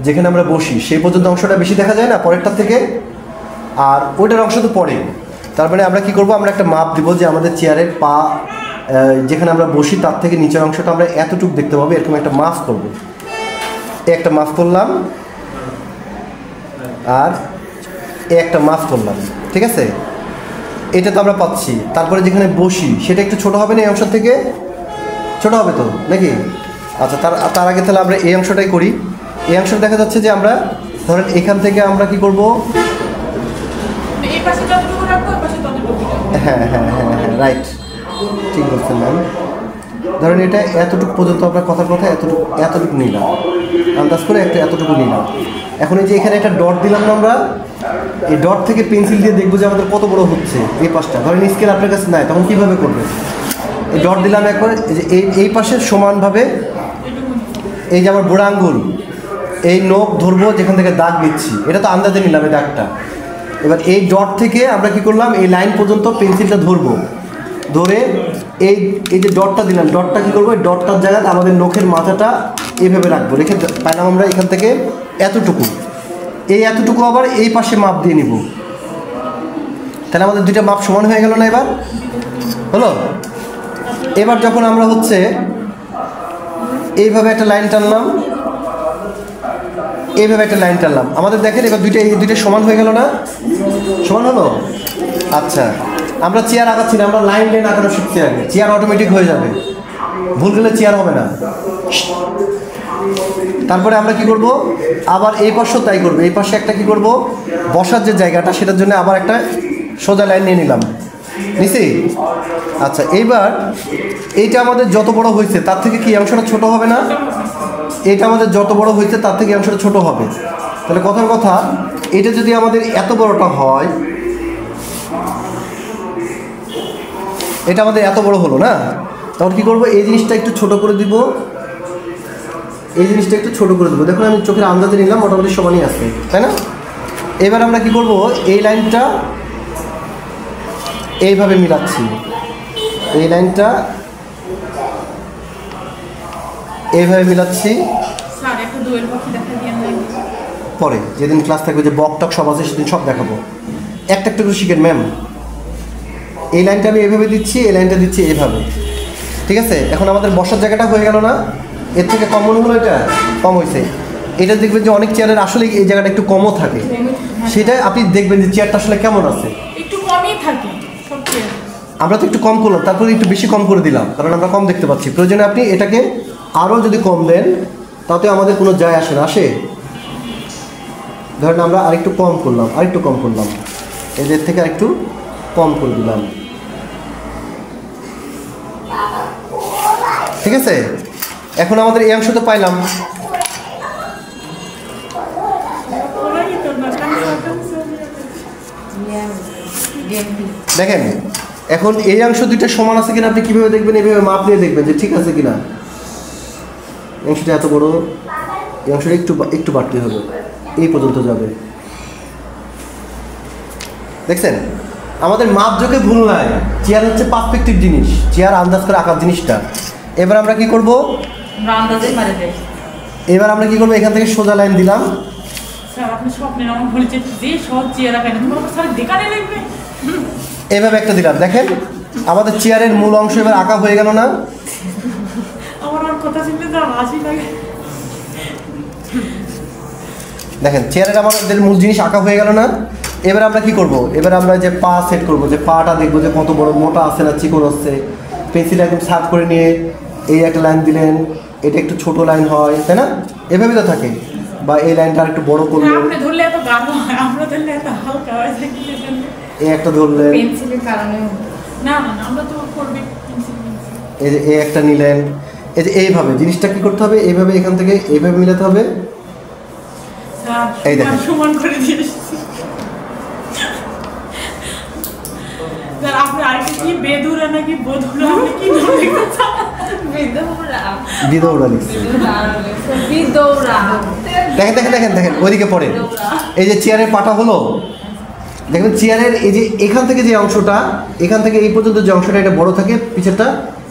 যেখানে আমরা বসি সেই পর্যন্ত অংশটা বেশি দেখা যায় না পরেরটার থেকে, আর ওইটার অংশ তো পরে। তার মানে আমরা কী করবো, আমরা একটা মাপ দিব যে আমাদের চেয়ারের পা যেখানে আমরা বসি তার থেকে নিচের অংশটা আমরা এতটুকু দেখতে পাবো, এরকম একটা মাপ করবো। একটা মাপ করলাম আর একটা মাপ করলাম, ঠিক আছে। এটা তো আমরা পাচ্ছি। তারপরে যেখানে বসি সেটা একটু ছোট হবে না, এই অংশ থেকে ছোট হবে তো নাকি? আচ্ছা, তার আগে তাহলে আমরা এই অংশটাই করি। এই অংশটা দেখা যাচ্ছে যে আমরা ধরেন এখান থেকে আমরা কি করব, হ্যাঁ, রাইট, ঠিক বলছেন ম্যাম। ধরেন এটা এতটুকু পর্যন্ত আমরা কথার কথা এতটুকু নিলাম, আন্দাজ করে এতটুকু নিলাম। এখন এই যে এখানে একটা ডট দিলাম না আমরা, এই ডট থেকে পেন্সিল দিয়ে দেখবো যে আমাদের কত বড় হচ্ছে এই পাশটা। ধরেন স্কেল আপনার কাছে নাই, তখন কীভাবে করবেন, এই ডট দিলাম একবার, এই যে এই পাশে সমানভাবে এই যে আমার বুড়া আঙ্গুল এই নখ ধরবো যেখান থেকে দাগ দিচ্ছি, এটা তো আন্দাজে নিলাম এই দাগটা। এবার এই ডট থেকে আমরা কি করলাম, এই লাইন পর্যন্ত পেন্সিলটা ধরবো, ধরে এই যে ডটটা দিলাম, ডটটা কী করবো, এই ডটটার জায়গায় আমাদের নখের মাথাটা এইভাবে রাখবো, রেখে পাইলাম আমরা এখান থেকে এতটুকু। এই এতটুকু আবার এই পাশে মাপ দিয়ে নিব, তাহলে আমাদের দুইটা মাপ সমান হয়ে গেল না? এবার হলো। এবার যখন আমরা হচ্ছে এইভাবে একটা লাইন টানলাম, এইভাবে একটা লাইন টানলাম, আমাদের দেখেন এবার দুইটা সমান হয়ে গেল না? সমান হলো। আচ্ছা, আমরা চেয়ার আঁকাচ্ছি না, আমরা লাইন আঁকানো শিখছি আগে, চেয়ার অটোমেটিক হয়ে যাবে, ভুল গেলে চেয়ার হবে না। তারপরে আমরা কি করব, আবার এই পাশেও তাই করবো, এই পাশে একটা কি করব, বসার যে জায়গাটা সেটার জন্য আবার একটা সোজা লাইন নিয়ে নিলাম, নিছি। আচ্ছা, এইবার এইটা আমাদের যত বড় হয়েছে তার থেকে কি অংশটা ছোট হবে না? এটা আমাদের যত বড় হয়েছে তার থেকে অংশটা ছোট হবে। তাহলে কথার কথা, এটা যদি আমাদের এত বড়টা হয়, এটা আমাদের এত বড় হলো না, তখন কি করব, এই জিনিসটা একটু ছোট করে দিব, এই জিনিসটা একটু ছোট করে দেবো। দেখুন আমি চোখের আন্দাজে নিলাম, মোটামুটি সমানই আছে, তাই না? এবার আমরা কি করব, এই লাইনটা এইভাবে মিলাচ্ছি, এই লাইনটা এইভাবে মিলাচ্ছি। পরে যেদিন ক্লাস থাকবে, যে বকটক সব আছে সেদিন সব দেখাবো, একটা করে শিখেন ম্যাম। এই লাইনটা আমি এইভাবে দিচ্ছি, এই লাইনটা দিচ্ছি এইভাবে, ঠিক আছে। এখন আমাদের বসার জায়গাটা হয়ে গেল না? এর থেকে কম মনে হলো, এটা কম হয়েছে। এটা দেখবেন যে অনেক চেয়ারের আসলে এই জায়গাটা একটু কমও থাকে, সেটা আপনি দেখবেন যে চেয়ারটা আসলে কেমন আছে। একটু কমই থাকে সব চেয়ার। আমরা তো একটু কম করলাম, তারপরে একটু বেশি কম করে দিলাম, কারণ আমরা কম দেখতে পাচ্ছি। প্রয়োজনে আপনি এটাকে আরও যদি কম দেন তাতে আমাদের কোনো যায় আসে না, আসে। ধরেন আমরা আরেকটু কম করলাম, আরেকটু কম করলাম, এদের থেকে আরেকটু কম করে দিলাম, ঠিক আছে। এখন আমাদের এই অংশ তো পাইলাম। দেখেন এখন এই অংশ দুইটা সমান আছে কিনা আপনি কীভাবে দেখবেন? এইভাবে মাপ নিয়ে দেখবেন যে ঠিক আছে কিনা। এই অংশটা এত বড়, এই অংশটা একটু বাড়তে হবে, এই পর্যন্ত যাবে। দেখছেন আমাদের মাপ যোগে ভুল নাই। চেয়ার হচ্ছে পারফেক্টিভ জিনিস, চেয়ার আন্দাজ করে আঁকার জিনিসটা। এবার আমরা কি করব? এবার আমরা কি করবো? এখান থেকে সোজা লাইন দিলাম। স্যার আপনি স্বপ্নের আমার বলেছে যে সব চেয়ার আঁকেন তোমার স্যার দেখানে লাগবে। এভাবে একটা দিলাম। দেখেন আমাদের চেয়ারের মূল অংশ এবার আঁকা হয়ে গেল না? আমার আর কথা শুনতে যা হাসি লাগে। দেখেন চেয়ারের আমাদের মূল জিনিস আঁকা হয়ে গেল না? এবার আমরা কি করব? এবার আমরা যে পা সেট করব, যে পাটা দেখবো যে কত বড় মোটা আছে না চিকন হচ্ছে। পেন্সিল একদম সার্ভ করে নিয়ে এই একটা লাইন দিলেন, এটা একটু ছোট লাইন হয়, তাই না? এভাবে তো থাকে। বা এই লাইনটা একটু বড় করলেন, আপনি ধরলে এত গাঢ় হয়, আমরা ধরলে এত হালকা হয়। এই একটা ধরলেন, পেন্সিলের কারণে না না আমরা তো করবে পেন্সিল। এই যে এই একটা নিলেন। এই যে এইভাবে জিনিসটা কি করতে হবে? এইভাবে এখান থেকে এইভাবে মিলাতে হবে। এই দেখেন সমান করে দিয়ে এসেছি। স্যার আপনি আরেকটা কি বেদুরা নাকি বধুরা আপনি কি নাম লিখেছেন? বিদৌড়া লিখছে। দেখেন দেখেন দেখেন দেখেন ওইদিকে পড়ে। এই যে চেয়ারের পাটা হলো, দেখবেন চেয়ারের এই যে এখান থেকে যে অংশটা, এখান থেকে এই পর্যন্ত যে অংশটা, এটা বড় থাকে, পিছেরটা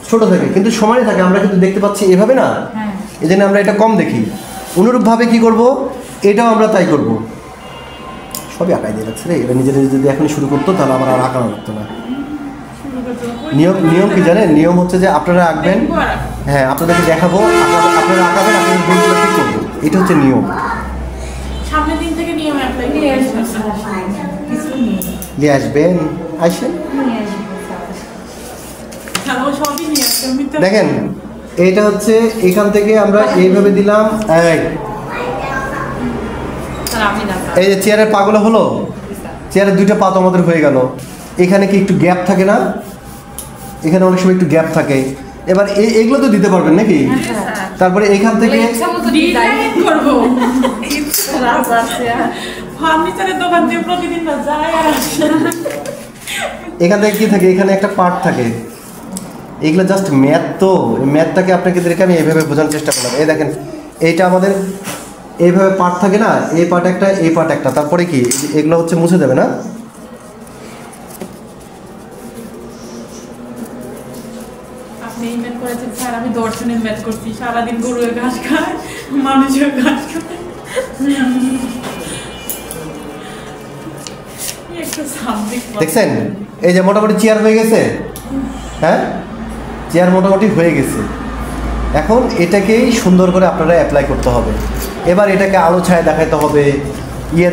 ছোট থাকে, কিন্তু সমানই থাকে। আমরা কিন্তু দেখতে পাচ্ছি এভাবে না, এই জন্য আমরা এটা কম দেখি। অনুরূপভাবে কি করব? এটাও আমরা তাই করব। সবই আঁকাই দিয়ে রাখছে রে। এটা নিজের যদি এখনই শুরু করতো তাহলে আমার আর আঁকানো লাগতো না। নিয়ম কি জানেন? নিয়ম হচ্ছে যে আপনারা আঁকবেন, হ্যাঁ আপনাদেরকে দেখাবো, আপনারা আঁকাবেন, আপনাদের ভুলগুলো ঠিক করবো, এটা হচ্ছে নিয়ম। সামনের দিন থেকে নিয়ম অ্যাপ্লাই নিয়ে আসবেন, আসেন। সবই নিয়ে আসছে। দেখেন এইটা হচ্ছে এখান থেকে আমরা এইভাবে দিলাম। এই যে চেয়ারের পাগুলো হলো, চেয়ারের দুইটা পা তো আমাদের হয়ে গেল। এখানে কি একটু গ্যাপ থাকে না? এখানে অনেক সময় একটু গ্যাপ থাকে। এবার এগুলো তো দিতে পারবেন নাকি? তারপরে এখান থেকে করবো ফার্নিচারের দোকান দিয়ে প্রতিদিন না যায় আর আসে। এখান থেকে কি থাকে? এখানে একটা পার্ট থাকে। এগুলো জাস্ট ম্যাথ, তো এই ম্যাথটাকে আপনাদেরকে আমি এইভাবে বোঝানোর চেষ্টা করলাম। এই দেখেন এইটা আমাদের এইভাবে পার্ট থাকে না, এই পার্ট একটা, এই পার্ট একটা, তারপরে কি এগুলো হচ্ছে মুছে দেবে না? আপনি এই ম্যাথ করেছেন স্যার, আমি দর্শনের ম্যাথ করছি। সারাদিন গরুর ঘাস খায়, মানুষের ঘাস খায়। দেখছেন এই যে মোটামুটি চেয়ার হয়ে গেছে। হ্যাঁ চেয়ার মোটামুটি হয়ে গেছে। এখন এটাকেই সুন্দর করে আপনারা অ্যাপ্লাই করতে হবে। এবার এটাকে আলো ছায়া দেখাইতে হবে,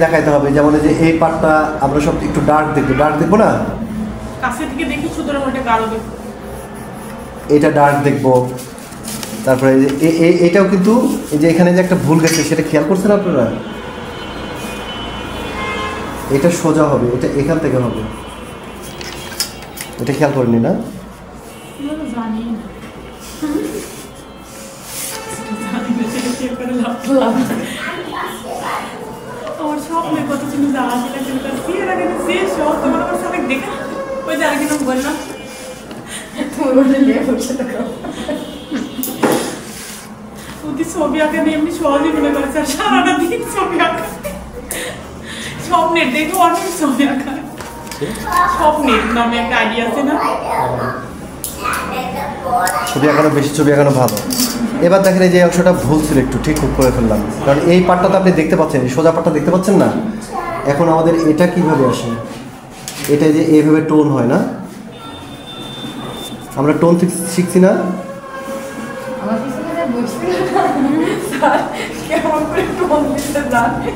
দেখাইতে হবে। যেমন এই যে এই পার্টটা আমরা সব একটু ডার্ক দেখবো না? কাছে থেকে দেখি সুতরাং ওটা গাঢ় দেখবো, এটা ডার্ক দেখবো। তারপরে এটাও কিন্তু এই যে এখানে যে একটা ভুল গেছে সেটা খেয়াল করছেন আপনারা? এটা সোজা হবে, এটা এখান থেকে হবে, এটা খেয়াল করেনি না? জানি না। আমার স্বপ্নের কথা ছিল যে আসলে বিয়ের আগে যে সব তোমার আমার সাথে দেখা ওই যে আরেকদিন বললাম ওদের ছবি আঁকা নিয়ে এমনি সহজই মনে করেছে। আর সারাটা দিন ছবি আঁকা, স্বপ্নের দেখো অনেক ছবি আঁকা। স্বপ্নের নামে একটা আইডিয়া আছে না? ছবি আঁকানো, বেশি ছবি আঁকানো ভালো। এবার দেখেন এই যে অংশটা ভুল ছিল, একটু ঠিক করে ফেললাম। কারণ এই পার্টটা তো আপনি দেখতে পাচ্ছেন, এই সোজা পার্টটা দেখতে পাচ্ছেন না। এখন আমাদের এটা কিভাবে আসে? এটা যে এইভাবে টোন হয় না, আমরা টোন শিখছি না? আমার পিছনে বসছিল কেমন করে টোন দিতে জানে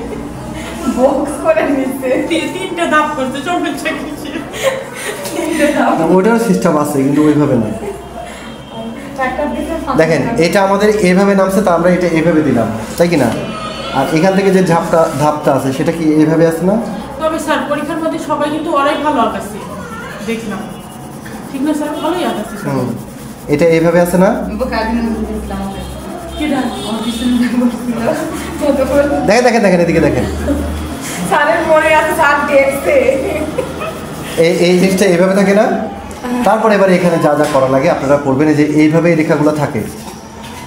বক্স করে নিতে তিনটা ধাপ করতে চোখের চাকরি ওইটারও সিস্টেম আছে কিন্তু ওইভাবে না। দেখেন এটা আমাদের এইভাবে নামছে, তা আমরা এটা এইভাবে দিলাম, তাই কি না? আর এখান থেকে যে ধাপটা আছে সেটা কি এইভাবে আছে না? তবে স্যার পরীক্ষার মধ্যে সবাই কিন্তু ওরাই ভালো আঁকাছে দেখলাম, ঠিক না স্যার? ভালোই আঁকাছে সবাই। এটা এইভাবে আছে না? দেখেন এদিকে দেখেন, স্যারের মনে আছে, স্যার দেখছে। এই জিনিসটা এইভাবে থাকে না? তারপর এবারে এখানে যা যা করা লাগে আপনারা করবেন। যে এইভাবে এই রেখাগুলো থাকে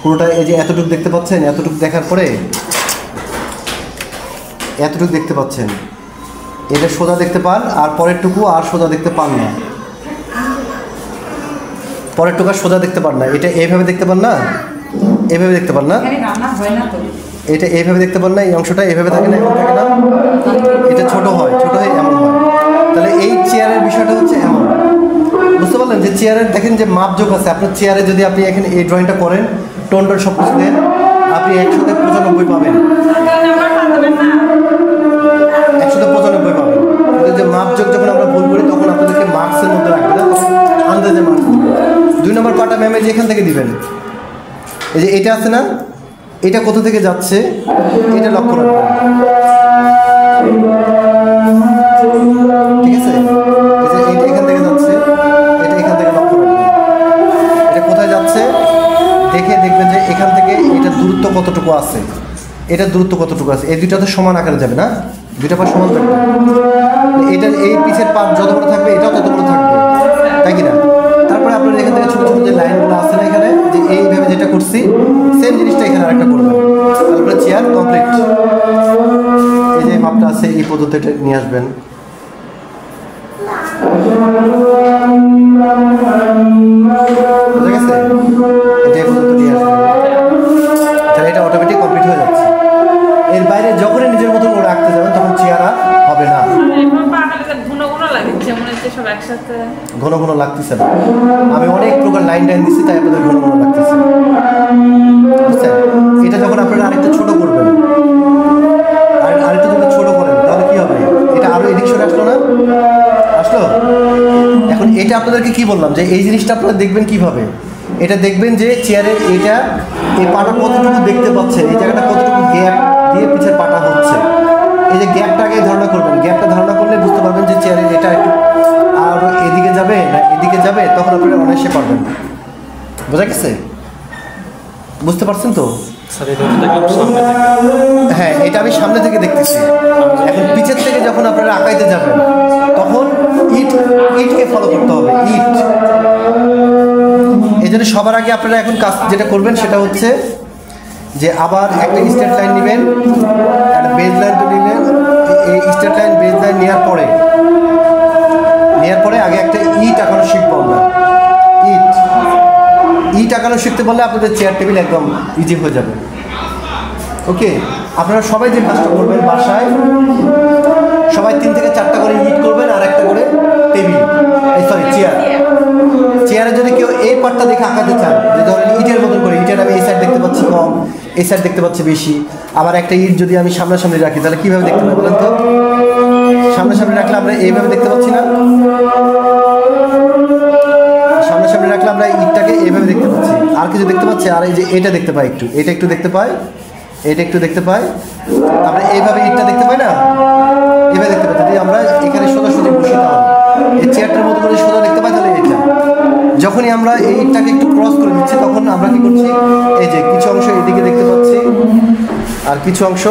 পুরোটা, এই যে এতটুকু দেখতে পাচ্ছেন, এতটুকু দেখার পরে এতটুকু দেখতে পাচ্ছেন, এটা সোজা দেখতে পান, আর পরেরটুকু আর সোজা দেখতে পান না, পরেরটুকু আর সোজা দেখতে পান না। এটা এইভাবে দেখতে পান না, এইভাবে দেখতে পান না, এটা এইভাবে দেখতে পান না, এই অংশটা এইভাবে থাকে না, এমন থাকে না, এটা ছোট হয়, ছোট হয়ে এমন হয়। তাহলে এই চেয়ারের বিষয়টা হচ্ছে এমন, বুঝতে পারলেন? যে চেয়ারের দেখেন যে মাপযোগ আছে, আপনার চেয়ারে যদি আপনি এখানে এই ড্রয়িংটা করেন, টোন সব কিছু দেন, আপনি 195 পাবেন, 195 পাবেন। কিন্তু যে মাপযোগ যখন আমরা ভুল করি তখন আপনাদেরকে মার্কসের মধ্যে রাখবে না, আন্দাজে মার্কস। 2 নম্বর পাটা ম্যামে যে এখান থেকে দিবেন, এই যে এটা আছে না, এটা কোথা থেকে যাচ্ছে এটা লক্ষ্য রাখবেন, ঠিক আছে? এই যে এটা এখান থেকে যাচ্ছে, এটা এখান থেকে লক্ষ্য রাখবেন, এটা কোথায় যাচ্ছে দেখে দেখবেন যে এখান থেকে এটা দূরত্ব কতটুকু আছে, এটা দূরত্ব কতটুকু আছে। এই দুইটা তো সমান আকারে যাবে না, দুইটা পা সমান থাকবে, এটা এই পিছের পাত যত বড় থাকবে এটাও তত বড় থাকবে, তাই কি না? তারপরে আপনার এখান থেকে ছোটো ছোটো যে লাইনগুলো আছে না এখানে, যে এইভাবে যেটা করছি সেম জিনিসটা এখানে আরেকটা করবেন, তারপরে চেয়ার কমপ্লিট। এই যে মাপটা আছে এই পদ্ধতিটা নিয়ে আসবেন। বুঝা গেছে? এটা এই পদ্ধতি নিয়ে আসবেন, তাহলে এটা অটোমেটিক কমপ্লিট হয়ে যাচ্ছে। এর বাইরে যখনই নিজের মতন করে আঁকতে যাবেন তখন চেয়ার আর হবে না, ঘন ঘন লাগতেছে না। আমি অনেক প্রকার লাইন দিচ্ছি, তাই আপনাদের ঘন ঘন লাগতেছে, বুঝছেন? এটা যখন আপনারা আরেকটু ছোট করবেন, আর আরেকটু যদি ছোট করেন তাহলে কি হবে? এটা আরো এদিক সরে আসলো না, আসলো? এখন এটা আপনাদেরকে কি বললাম যে এই জিনিসটা আপনারা দেখবেন কিভাবে? এটা দেখবেন যে চেয়ারের এটা এই পাটা কতটুকু দেখতে পাচ্ছেন, এই জায়গাটা কতটুকু গ্যাপ দিয়ে পিছের পাটা হচ্ছে, এই যে গ্যাপটাকে ধারণা করবেন। গ্যাপটা ধারণা করলে বুঝতে পারবেন যে চেয়ারের এটা একটু আর এদিকে যাবে না এদিকে যাবে, তখন আপনারা অনায়াসে পারবেন। বোঝা গেছে? বুঝতে পারছেন তো? হ্যাঁ, এটা আমি সামনে থেকে দেখতেছি। এখন পিছের থেকে যখন আপনারা আঁকাইতে যাবেন তখন ইটকে ফলো করতে হবে, ইট। এই জন্য সবার আগে আপনারা এখন কাজ যেটা করবেন সেটা হচ্ছে যে আবার একটা স্ট্রেট লাইন নেবেন, একটা বেজ লাইন তো নেবেন। এই স্ট্রেট লাইন বেজ লাইন নেওয়ার পরে আগে একটা ইট আঁকানো শিখবো আমরা। ইট আঁকানো শিখতে পারলে আপনাদের চেয়ার টেবিল একদম ইজি হয়ে যাবে। ওকে, আপনারা সবাই যে কাজটা করবেন বাসায়, সবাই 3 থেকে 4টা করে ইট করবেন আর একটা করে টেবিল, চেয়ারে যদি কেউ এই পার্টটা দেখে আঁকাতে চান, যে ধরেন ইটের মতন করে, ইটের আমি এই সাইড দেখতে পাচ্ছি কম, এই সাইড দেখতে পাচ্ছি বেশি, আবার একটা ইট যদি আমি সামনাসামনি রাখি তাহলে কীভাবে দেখতে পাবো বলেন তো? সামনাসামনি রাখলে আমরা এইভাবে দেখতে পাচ্ছি না, সামনাসামনি রাখলে আমরা ইটটাকে এইভাবে দেখতে পাচ্ছি, আর কিছু দেখতে পাচ্ছি, আর এই যে এটা দেখতে পাই, এটা একটু দেখতে পাই, এটা একটু দেখতে পাই, আমরা এইভাবে ইটটা দেখতে পাই না, এইভাবে দেখতে পাই। যদি আমরা এখানে সোজাসুজি বসি তাহলে এই চেয়ারটার মতো করে সোজা দেখতে পাই, তাহলে এটা যখনই আমরা এই ইটটাকে একটু ক্রস করে দিচ্ছি তখন আমরা কি করছি, এই যে কিছু অংশ এদিকে দেখতে পাচ্ছি আর কিছু অংশ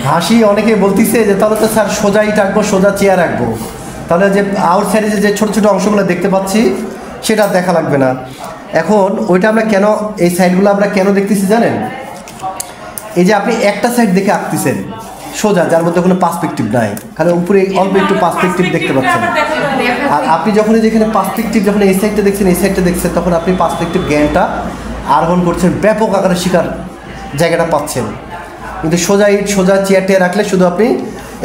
হাসি। অনেকে বলতেছে যে তাহলে তো স্যার সোজা ইট রাখবো, সোজা চেয়ার রাখবো, তাহলে যে আউট সাইডে যে ছোটো ছোটো অংশগুলো দেখতে পাচ্ছি সেটা দেখা লাগবে না। এখন ওইটা আমরা কেন, এই সাইডগুলো আমরা কেন দেখতেছি জানেন? এই যে আপনি একটা সাইড দেখে আঁকতেছেন সোজা, যার মধ্যে কোনো পার্সপেক্টিভ নাই, খালি উপরে অল্প একটু পার্সপেক্টিভ দেখতে পাচ্ছেন। আর আপনি যখন যেখানে পার্সপেক্টিভ, যখন এই সাইডটা দেখছেন এই সাইডটা দেখছেন, তখন আপনি পার্সপেক্টিভ জ্ঞানটা আরোহণ করছেন, ব্যাপক আকারে শিকার জায়গাটা পাচ্ছেন। কিন্তু সোজা ইট সোজা চেয়ারটা রাখলে শুধু আপনি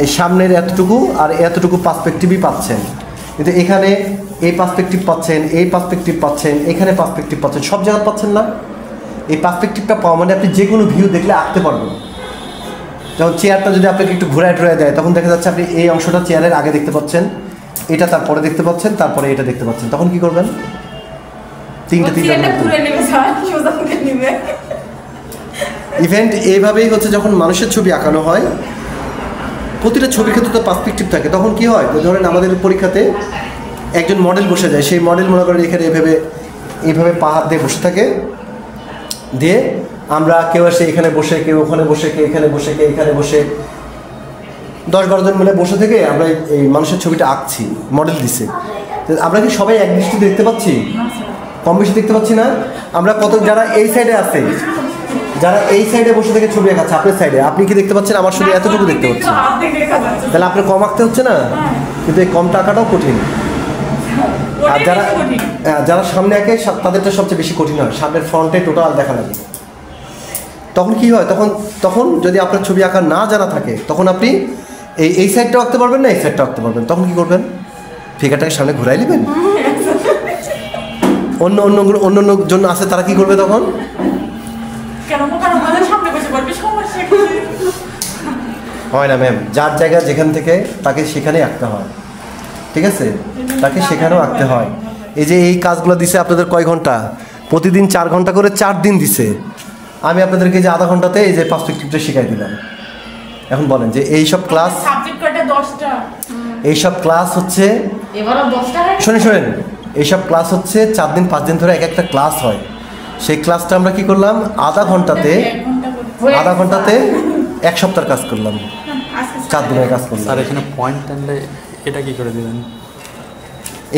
এই সামনের এতটুকু আর এতটুকু পার্সপেক্টিভই পাচ্ছেন। কিন্তু এখানে এই পার্সপেক্টিভ পাচ্ছেন, এই পার্সপেক্টিভ পাচ্ছেন, এখানে পার্সপেক্টিভ পাচ্ছেন, সব জায়গা পাচ্ছেন না। এই পার্সপেক্টিভটা পাওয়া মানে আপনি যে কোনো ভিউ দেখলে আঁকতে পারবেন। যখন চেয়ারটা যদি আপনাকে একটু ঘোরায় টোরায় দেয় তখন দেখা যাচ্ছে আপনি এই অংশটা চেয়ারের আগে দেখতে পাচ্ছেন, এটা তারপরে দেখতে পাচ্ছেন, তারপরে এটা দেখতে পাচ্ছেন। তখন কি করবেন? তিনটা ইভেন্ট এইভাবেই হচ্ছে যখন মানুষের ছবি আঁকানো হয়, প্রতিটা ছবির ক্ষেত্রে তো পার্সপেক্টিভ থাকে। তখন কি হয়, ধরেন আমাদের পরীক্ষাতে একজন মডেল বসে যায়, সেই মডেল মনে করেন এখানে এইভাবে পা হাত দিয়ে বসে থাকে, দিয়ে আমরা কেউ এসে এখানে বসে, কেউ ওখানে বসে, কেউ এখানে বসে, কেউ এখানে বসে 10-12 জন মিলে বসে থেকে আমরা এই মানুষের ছবিটা আঁকছি, মডেল দিছে। আমরা কি সবাই এক দৃষ্টি দেখতে পাচ্ছি? কম বেশি দেখতে পাচ্ছি না? আমরা কত যারা এই সাইডে আছে, যারা এই সাইডে বসে থেকে ছবি আঁকাচ্ছে আপনার সাইডে, আপনি কি দেখতে পাচ্ছেন? আমার শুধু এতটুকু দেখতে পাচ্ছি। তাহলে আপনার কম আঁকতে হচ্ছে না? কিন্তু এই কম টাকাটাও কঠিন। আর যারা সামনে আঁকে তাদেরটা সবচেয়ে বেশি কঠিন হয়, সামনের ফ্রন্টে টোটাল দেখা লাগে। তখন কি হয়, তখন যদি আপনার ছবি আঁকা না জানা থাকে তখন আপনি এই সাইডটাও আঁকতে পারবেন না, এই সাইডটাও আঁকতে পারবেন। তখন কি করবেন? ফিগারটাকে সামনে ঘুরাই নেবেন। অন্য জন্য আছে, তারা কি করবে তখন? হয় না ম্যাম, যার জায়গা যেখান থেকে তাকে সেখানেই আঁকতে হয়, ঠিক আছে? তাকে সেখানেও আঁকতে হয়। এই যে এই কাজগুলো দিছে আপনাদের কয় ঘন্টা? প্রতিদিন 4 ঘন্টা করে 4 দিন দিছে। আমি আপনাদেরকে যে আধা ঘন্টাতে এই যে পার্সপেক্টিভটা শিখাই দিলাম। এখন বলেন যে এইসব ক্লাস হচ্ছে, শোনেন, এইসব ক্লাস হচ্ছে 4 দিন 5 দিন ধরে এক একটা ক্লাস হয়। সেই ক্লাসটা আমরা কি করলাম, আধা ঘন্টাতে 1 সপ্তাহের কাজ করলাম, 4 দিনের কাজ করলাম। স্যার এখানে পয়েন্ট টানলে এটা কি করে দিবেন?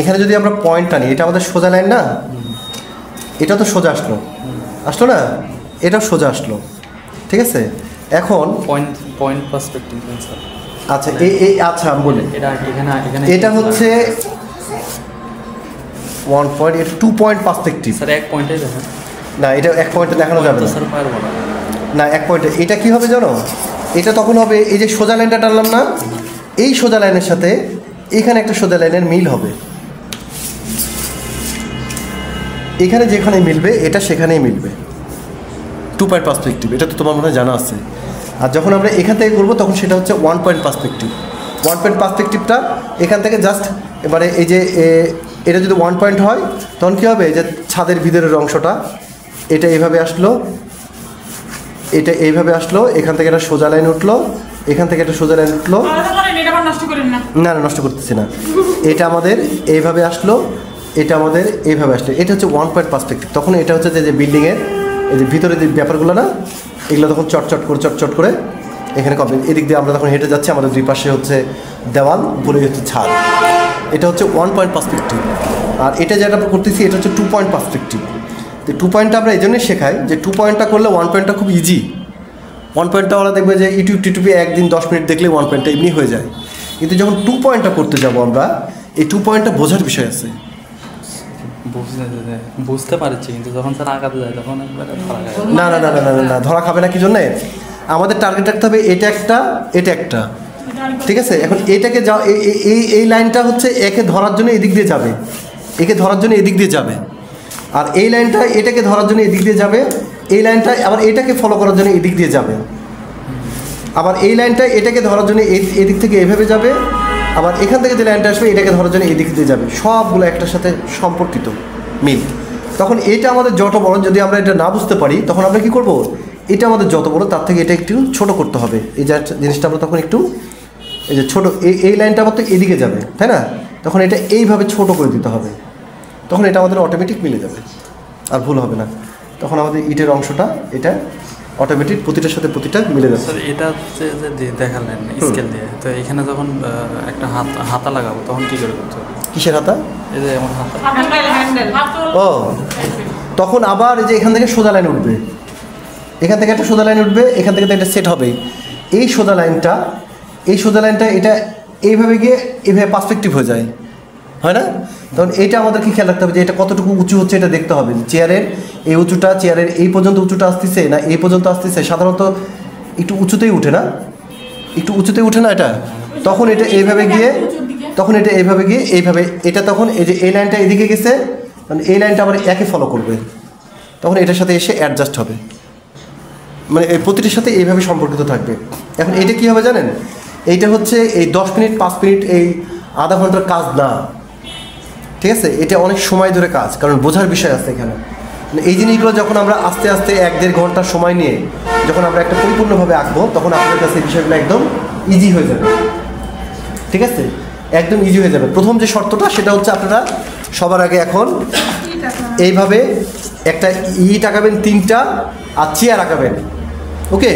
এখানে যদি আমরা পয়েন্ট টানি, এটা আমাদের সোজা লাইন না, এটা তো সোজা আসলো না, এটাও সোজা আসলো, ঠিক আছে? এখন পয়েন্ট পার্সপেক্টিভ স্যার। আচ্ছা আচ্ছা আমি বলি, এটা হচ্ছে 1 পয়েন্ট, এটা 2 পয়েন্ট পার্সপেক্টিভ। স্যার 1 পয়েন্টে দেখেন না, এটা 1 পয়েন্টে দেখানো যাবে না স্যার, পারবো না 1 পয়েন্টে। এটা কি হবে জানো? এটা তখন হবে এই যে সোজা লাইনটা টানলাম না, এই সোজা লাইনের সাথে এখানে একটা সোজা লাইনের মিল হবে, এখানে যেখানে মিলবে এটা সেখানেই মিলবে। 2 পয়েন্ট পার্সপেক্টিভ, এটা তো তোমার মনে হয় জানা আছে। আর যখন আমরা এখান থেকে করবো তখন সেটা হচ্ছে 1 পয়েন্ট পার্সপেক্টিভ। 1 পয়েন্ট পার্সপেক্টিভটা এখান থেকে জাস্ট এবারে এই যে এটা যদি 1 পয়েন্ট হয় তখন কী হবে, যে ছাদের ভিতরের অংশটা এটা এইভাবে আসলো, এটা এইভাবে আসলো, এখান থেকে একটা সোজা লাইন উঠলো, এখান থেকে একটা সোজা লাইন উঠলো। না নষ্ট করতেছি না, এটা আমাদের এইভাবে আসলো, এটা আমাদের এইভাবে আসলো, এটা হচ্ছে 1 পয়েন্ট পার্সপেক্টিভ। তখন এটা হচ্ছে যে বিল্ডিংয়ের এই যে ভিতরে যে ব্যাপারগুলো না, এগুলো তখন চটচট করে এখানে কবে এদিক দিয়ে আমরা তখন হেঁটে যাচ্ছি, আমাদের দুই পাশে হচ্ছে দেওয়াল, উপরে হচ্ছে ছাদ। এটা হচ্ছে 1 পয়েন্ট পার্সপেক্টিভ। আর এটা যেটা আমরা করতেছি এটা হচ্ছে 2 পয়েন্ট পার্সপেক্টিভ। তো 2 পয়েন্টটা আমরা এই জন্যই শেখাই যে 2 পয়েন্টটা করলে 1 পয়েন্টটা খুব ইজি। 1 পয়েন্টটা ওরা দেখবে যে টিউবে একদিন 10 মিনিট দেখলে 1 পয়েন্টটা এমনি হয়ে যায়। কিন্তু যখন 2 পয়েন্টটা করতে যাব আমরা, এই 2 পয়েন্টটা বোঝার বিষয় আছে। বুঝতে পারছি, কিন্তু যখন স্যার আঁকাতে যায় তখন না ধরা খাবে না। কি জন্যে? আমাদের টার্গেট রাখতে হবে এটা একটা, ঠিক আছে? এখন এটাকে এই লাইনটা হচ্ছে একে ধরার জন্য এদিক দিয়ে যাবে, একে ধরার জন্য এদিক দিয়ে যাবে, আর এই লাইনটা এটাকে ধরার জন্য এদিক দিয়ে যাবে, এই লাইনটা আবার এটাকে ফলো করার জন্য এদিক দিয়ে যাবে, আবার এই লাইনটা এটাকে ধরার জন্য এদিক থেকে এভাবে যাবে, আবার এখান থেকে যে লাইনটা আসবে এটাকে ধরার জন্য এদিক দিয়ে যাবে। সবগুলো একটার সাথে সম্পর্কিত মিল। তখন এটা আমাদের যত বড়, যদি আমরা এটা না বুঝতে পারি তখন আমরা কি করব, এটা আমাদের যত বড় তার থেকে এটা একটু ছোট করতে হবে। এই যে জিনিসটা আমরা তখন একটু এই যে ছোটো, এই লাইনটা আমার তো এদিকে যাবে, তাই না? তখন এটা এইভাবে ছোট করে দিতে হবে, তখন এটা আমাদের অটোমেটিক মিলে যাবে, আর ভুল হবে না। তখন আমাদের ইটের অংশটা এটা অটোমেটিক প্রতিটার সাথে প্রতিটা মিলে যাবে। স্যার এটা হচ্ছে যে দেখালেন স্কেল দিয়ে, তো এখানে যখন একটা হাতা লাগাবো তখন কী করে করতে হবে? কিসের হাতা? এই যে এমন হাতা। ও, তখন আবার এই যে এখান থেকে সোজা লাইন উঠবে, এখান থেকে একটা সোজা লাইন উঠবে, এখান থেকে তো একটা সেট হবে। এই সোজা লাইনটা এটা এইভাবে গিয়ে এইভাবে পার্সপেক্টিভ হয়ে যায়, হয় না? তখন এইটা আমাদেরকে খেয়াল রাখতে হবে যে এটা কতটুকু উঁচু হচ্ছে এটা দেখতে হবে। চেয়ারের এই উঁচুটা, চেয়ারের এই পর্যন্ত উঁচুটা আসতেছে না এই পর্যন্ত আসতেছে, সাধারণত একটু উঁচুতেই উঠে না, একটু উঁচুতেই উঠে না এটা, তখন এটা এইভাবে গিয়ে, তখন এটা এইভাবে গিয়ে এইভাবে, এটা তখন এই যে এই লাইনটা এদিকে গেছে, মানে এই লাইনটা আবার একে ফলো করবে, তখন এটার সাথে এসে অ্যাডজাস্ট হবে, মানে এই প্রতিটির সাথে এইভাবে সম্পর্কিত থাকবে। এখন এটা কী হবে জানেন, এইটা হচ্ছে এই 10 মিনিট 5 মিনিট এই আধা ঘন্টার কাজ না, ঠিক আছে? এটা অনেক সময় ধরে কাজ, কারণ বোঝার বিষয় আছে এখানে। মানে এই জিনিসগুলো যখন আমরা আস্তে আস্তে 1-1.5 ঘন্টা সময় নিয়ে যখন আমরা একটা পরিপূর্ণভাবে আঁকবো, তখন আপনাদের কাছে এই বিষয়গুলো একদম ইজি হয়ে যাবে, ঠিক আছে? একদম ইজি হয়ে যাবে। প্রথম যে শর্তটা সেটা হচ্ছে আপনারা সবার আগে এখন এইভাবে একটা ইট আঁকাবেন 3টা, আর চেয়ার আঁকাবেন। ওকে,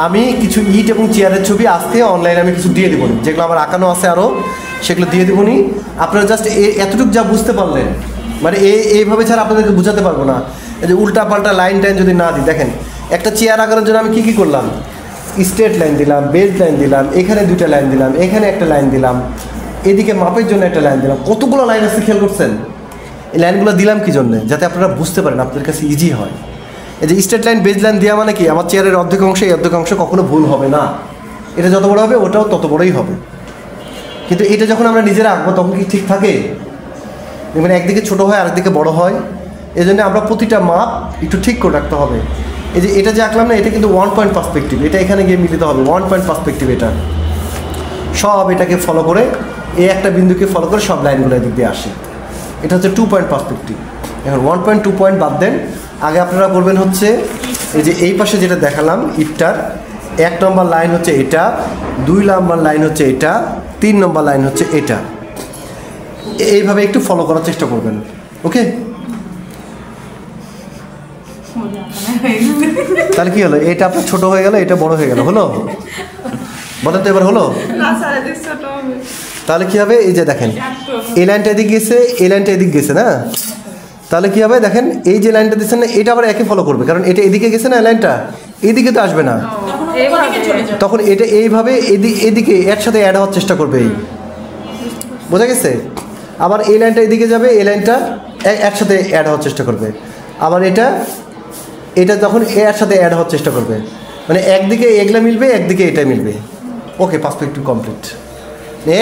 আমি কিছু ইট এবং চেয়ারের ছবি আজকে অনলাইনে আমি কিছু দিয়ে দেবো, যেগুলো আমার আঁকানো আছে আরও, সেগুলো দিয়ে দেবো নি। আপনারা জাস্ট এতটুকু যা বুঝতে পারলেন, মানে এইভাবে ছাড়া আপনাদেরকে বোঝাতে পারবো না। এই যে উল্টা পাল্টা লাইন টাইন যদি না দিই, দেখেন একটা চেয়ার আঁকানোর জন্য আমি কী কী করলাম, স্ট্রেট লাইন দিলাম, বেজ লাইন দিলাম, এখানে 2টা লাইন দিলাম, এখানে একটা লাইন দিলাম, এদিকে মাপের জন্য একটা লাইন দিলাম, কতগুলো লাইন আছে খেয়াল করছেন? এই লাইনগুলো দিলাম কী জন্যে, যাতে আপনারা বুঝতে পারেন, আপনাদের কাছে ইজি হয়। এই যে স্ট্রেট লাইন বেজ লাইন দেওয়া মানে কি, আমার চেয়ারের অর্ধেক অংশ এই অর্ধেক অংশ কখনো ভুল হবে না, এটা যত বড় হবে ওটাও তত বড়ই হবে। কিন্তু এটা যখন আমরা নিজেরা আঁকবো তখন কি ঠিক থাকে? মানে একদিকে ছোট হয় আরেকদিকে বড় হয়, এই জন্য আমরা প্রতিটা মাপ একটু ঠিক করে রাখতে হবে। এই যে এটা যে আঁকলাম না, এটা কিন্তু 1 পয়েন্ট পার্সপেক্টিভ, এটা এখানে গিয়ে মিলিত হবে 1 পয়েন্ট পার্সপেক্টিভ, এটা সব এটাকে ফলো করে, এই একটা বিন্দুকে ফলো করে সব লাইনগুলো এদিক দিয়ে আসে, এটা হচ্ছে 2 পয়েন্ট পার্সপেক্টিভ। এখন 1 পয়েন্ট 2 পয়েন্ট বাদ দেন, আগে আপনারা করবেন হচ্ছে এই যে এই পাশে যেটা দেখালাম ইটটার 1 নম্বর লাইন হচ্ছে এটা, 2 নম্বর লাইন হচ্ছে এটা, 3 নম্বর লাইন হচ্ছে এটা, এইভাবে একটু ফলো করার চেষ্টা করবেন। ওকে, তাহলে কি হলো, এটা আপনার ছোট হয়ে গেল, এটা বড় হয়ে গেল, হলো? বলেন তো এবার হলো? তাহলে কি হবে, এই যে দেখেন এই লাইনটা এদিক গেছে, এই লাইনটা এদিক গেছে না, তাহলে কি হবে দেখেন, এই যে লাইনটা দিচ্ছেন না, এটা আবার একে ফলো করবে, কারণ এটা এদিকে গেছে না, লাইনটা এদিকে তো আসবে না, তখন এটা এইভাবে এদিকে এর সাথে অ্যাড হওয়ার চেষ্টা করবে, এই বোঝা গেছে? আবার এই লাইনটা এদিকে যাবে, এই লাইনটা এর সাথে অ্যাড হওয়ার চেষ্টা করবে, আবার এটা তখন এর সাথে অ্যাড হওয়ার চেষ্টা করবে, মানে একদিকে এগুলা মিলবে, একদিকে এটা মিলবে। ওকে, পার্সপেক্টিভ কমপ্লিট,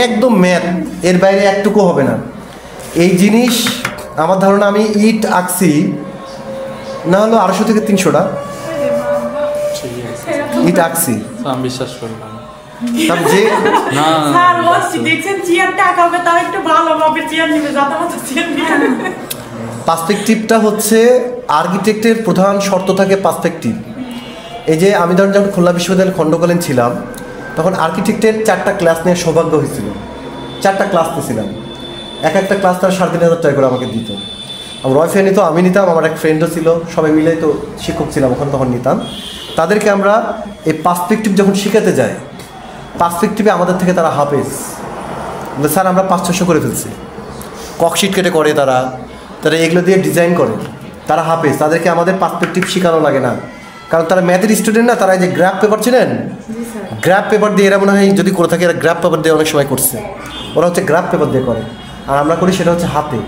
একদম ম্যাথ, এর বাইরে একটুকু হবে না। এই জিনিস আমার ধারণা আমি ইট আঁকছি না হলো 250 থেকে 300টা ইট আঁকছি, আমি বিশ্বাস করি না। তার যে না স্যার বলছি দেখছেন চেয়ারটা আঁকাবে, তাও একটু ভালো মাপের চেয়ার নিবে, যাতে মতো চেয়ার নিবে। পার্সপেক্টিভটা হচ্ছে আর্কিটেক্টের প্রধান শর্ত থাকে পার্সপেক্টিভ। এই যে আমি ধরেন যখন খুলনা বিশ্ববিদ্যালয়ের খণ্ডকালীন ছিলাম, তখন আর্কিটেক্টের 4টা ক্লাস নিয়ে সৌভাগ্য হয়েছিল, 4টা ক্লাস নিয়েছিলাম, একটা ক্লাস তারা 3,500 টাকা করে আমাকে দিত। আমার ওয়াইফে নিত, আমি নিতাম, আমার এক ফ্রেন্ডও ছিল, সবাই মিলে তো শিক্ষক ছিলাম ওখানে, তখন নিতাম। তাদেরকে আমরা এই পার্সপেক্টিভ যখন শেখাতে যাই, পার্সপেক্টিভে আমাদের থেকে তারা হাফেজ, স্যার আমরা 500-600 করে ফেলছি, ককশিট কেটে করে তারা এগুলো দিয়ে ডিজাইন করে, তারা হাফেজ, তাদেরকে আমাদের পার্সপেক্টিভ শেখানো লাগে না, কারণ তারা ম্যাথের স্টুডেন্ট না, তারা এই যে গ্রাফ পেপার ছিলেন, গ্রাফ পেপার দিয়ে এরা মনে হয় যদি করে থাকে, এরা গ্রাফ পেপার দিয়ে অনেক সময় করছে, ওরা হচ্ছে গ্রাফ পেপার দিয়ে করে, আর আমরা করি সেটা হচ্ছে হাতে।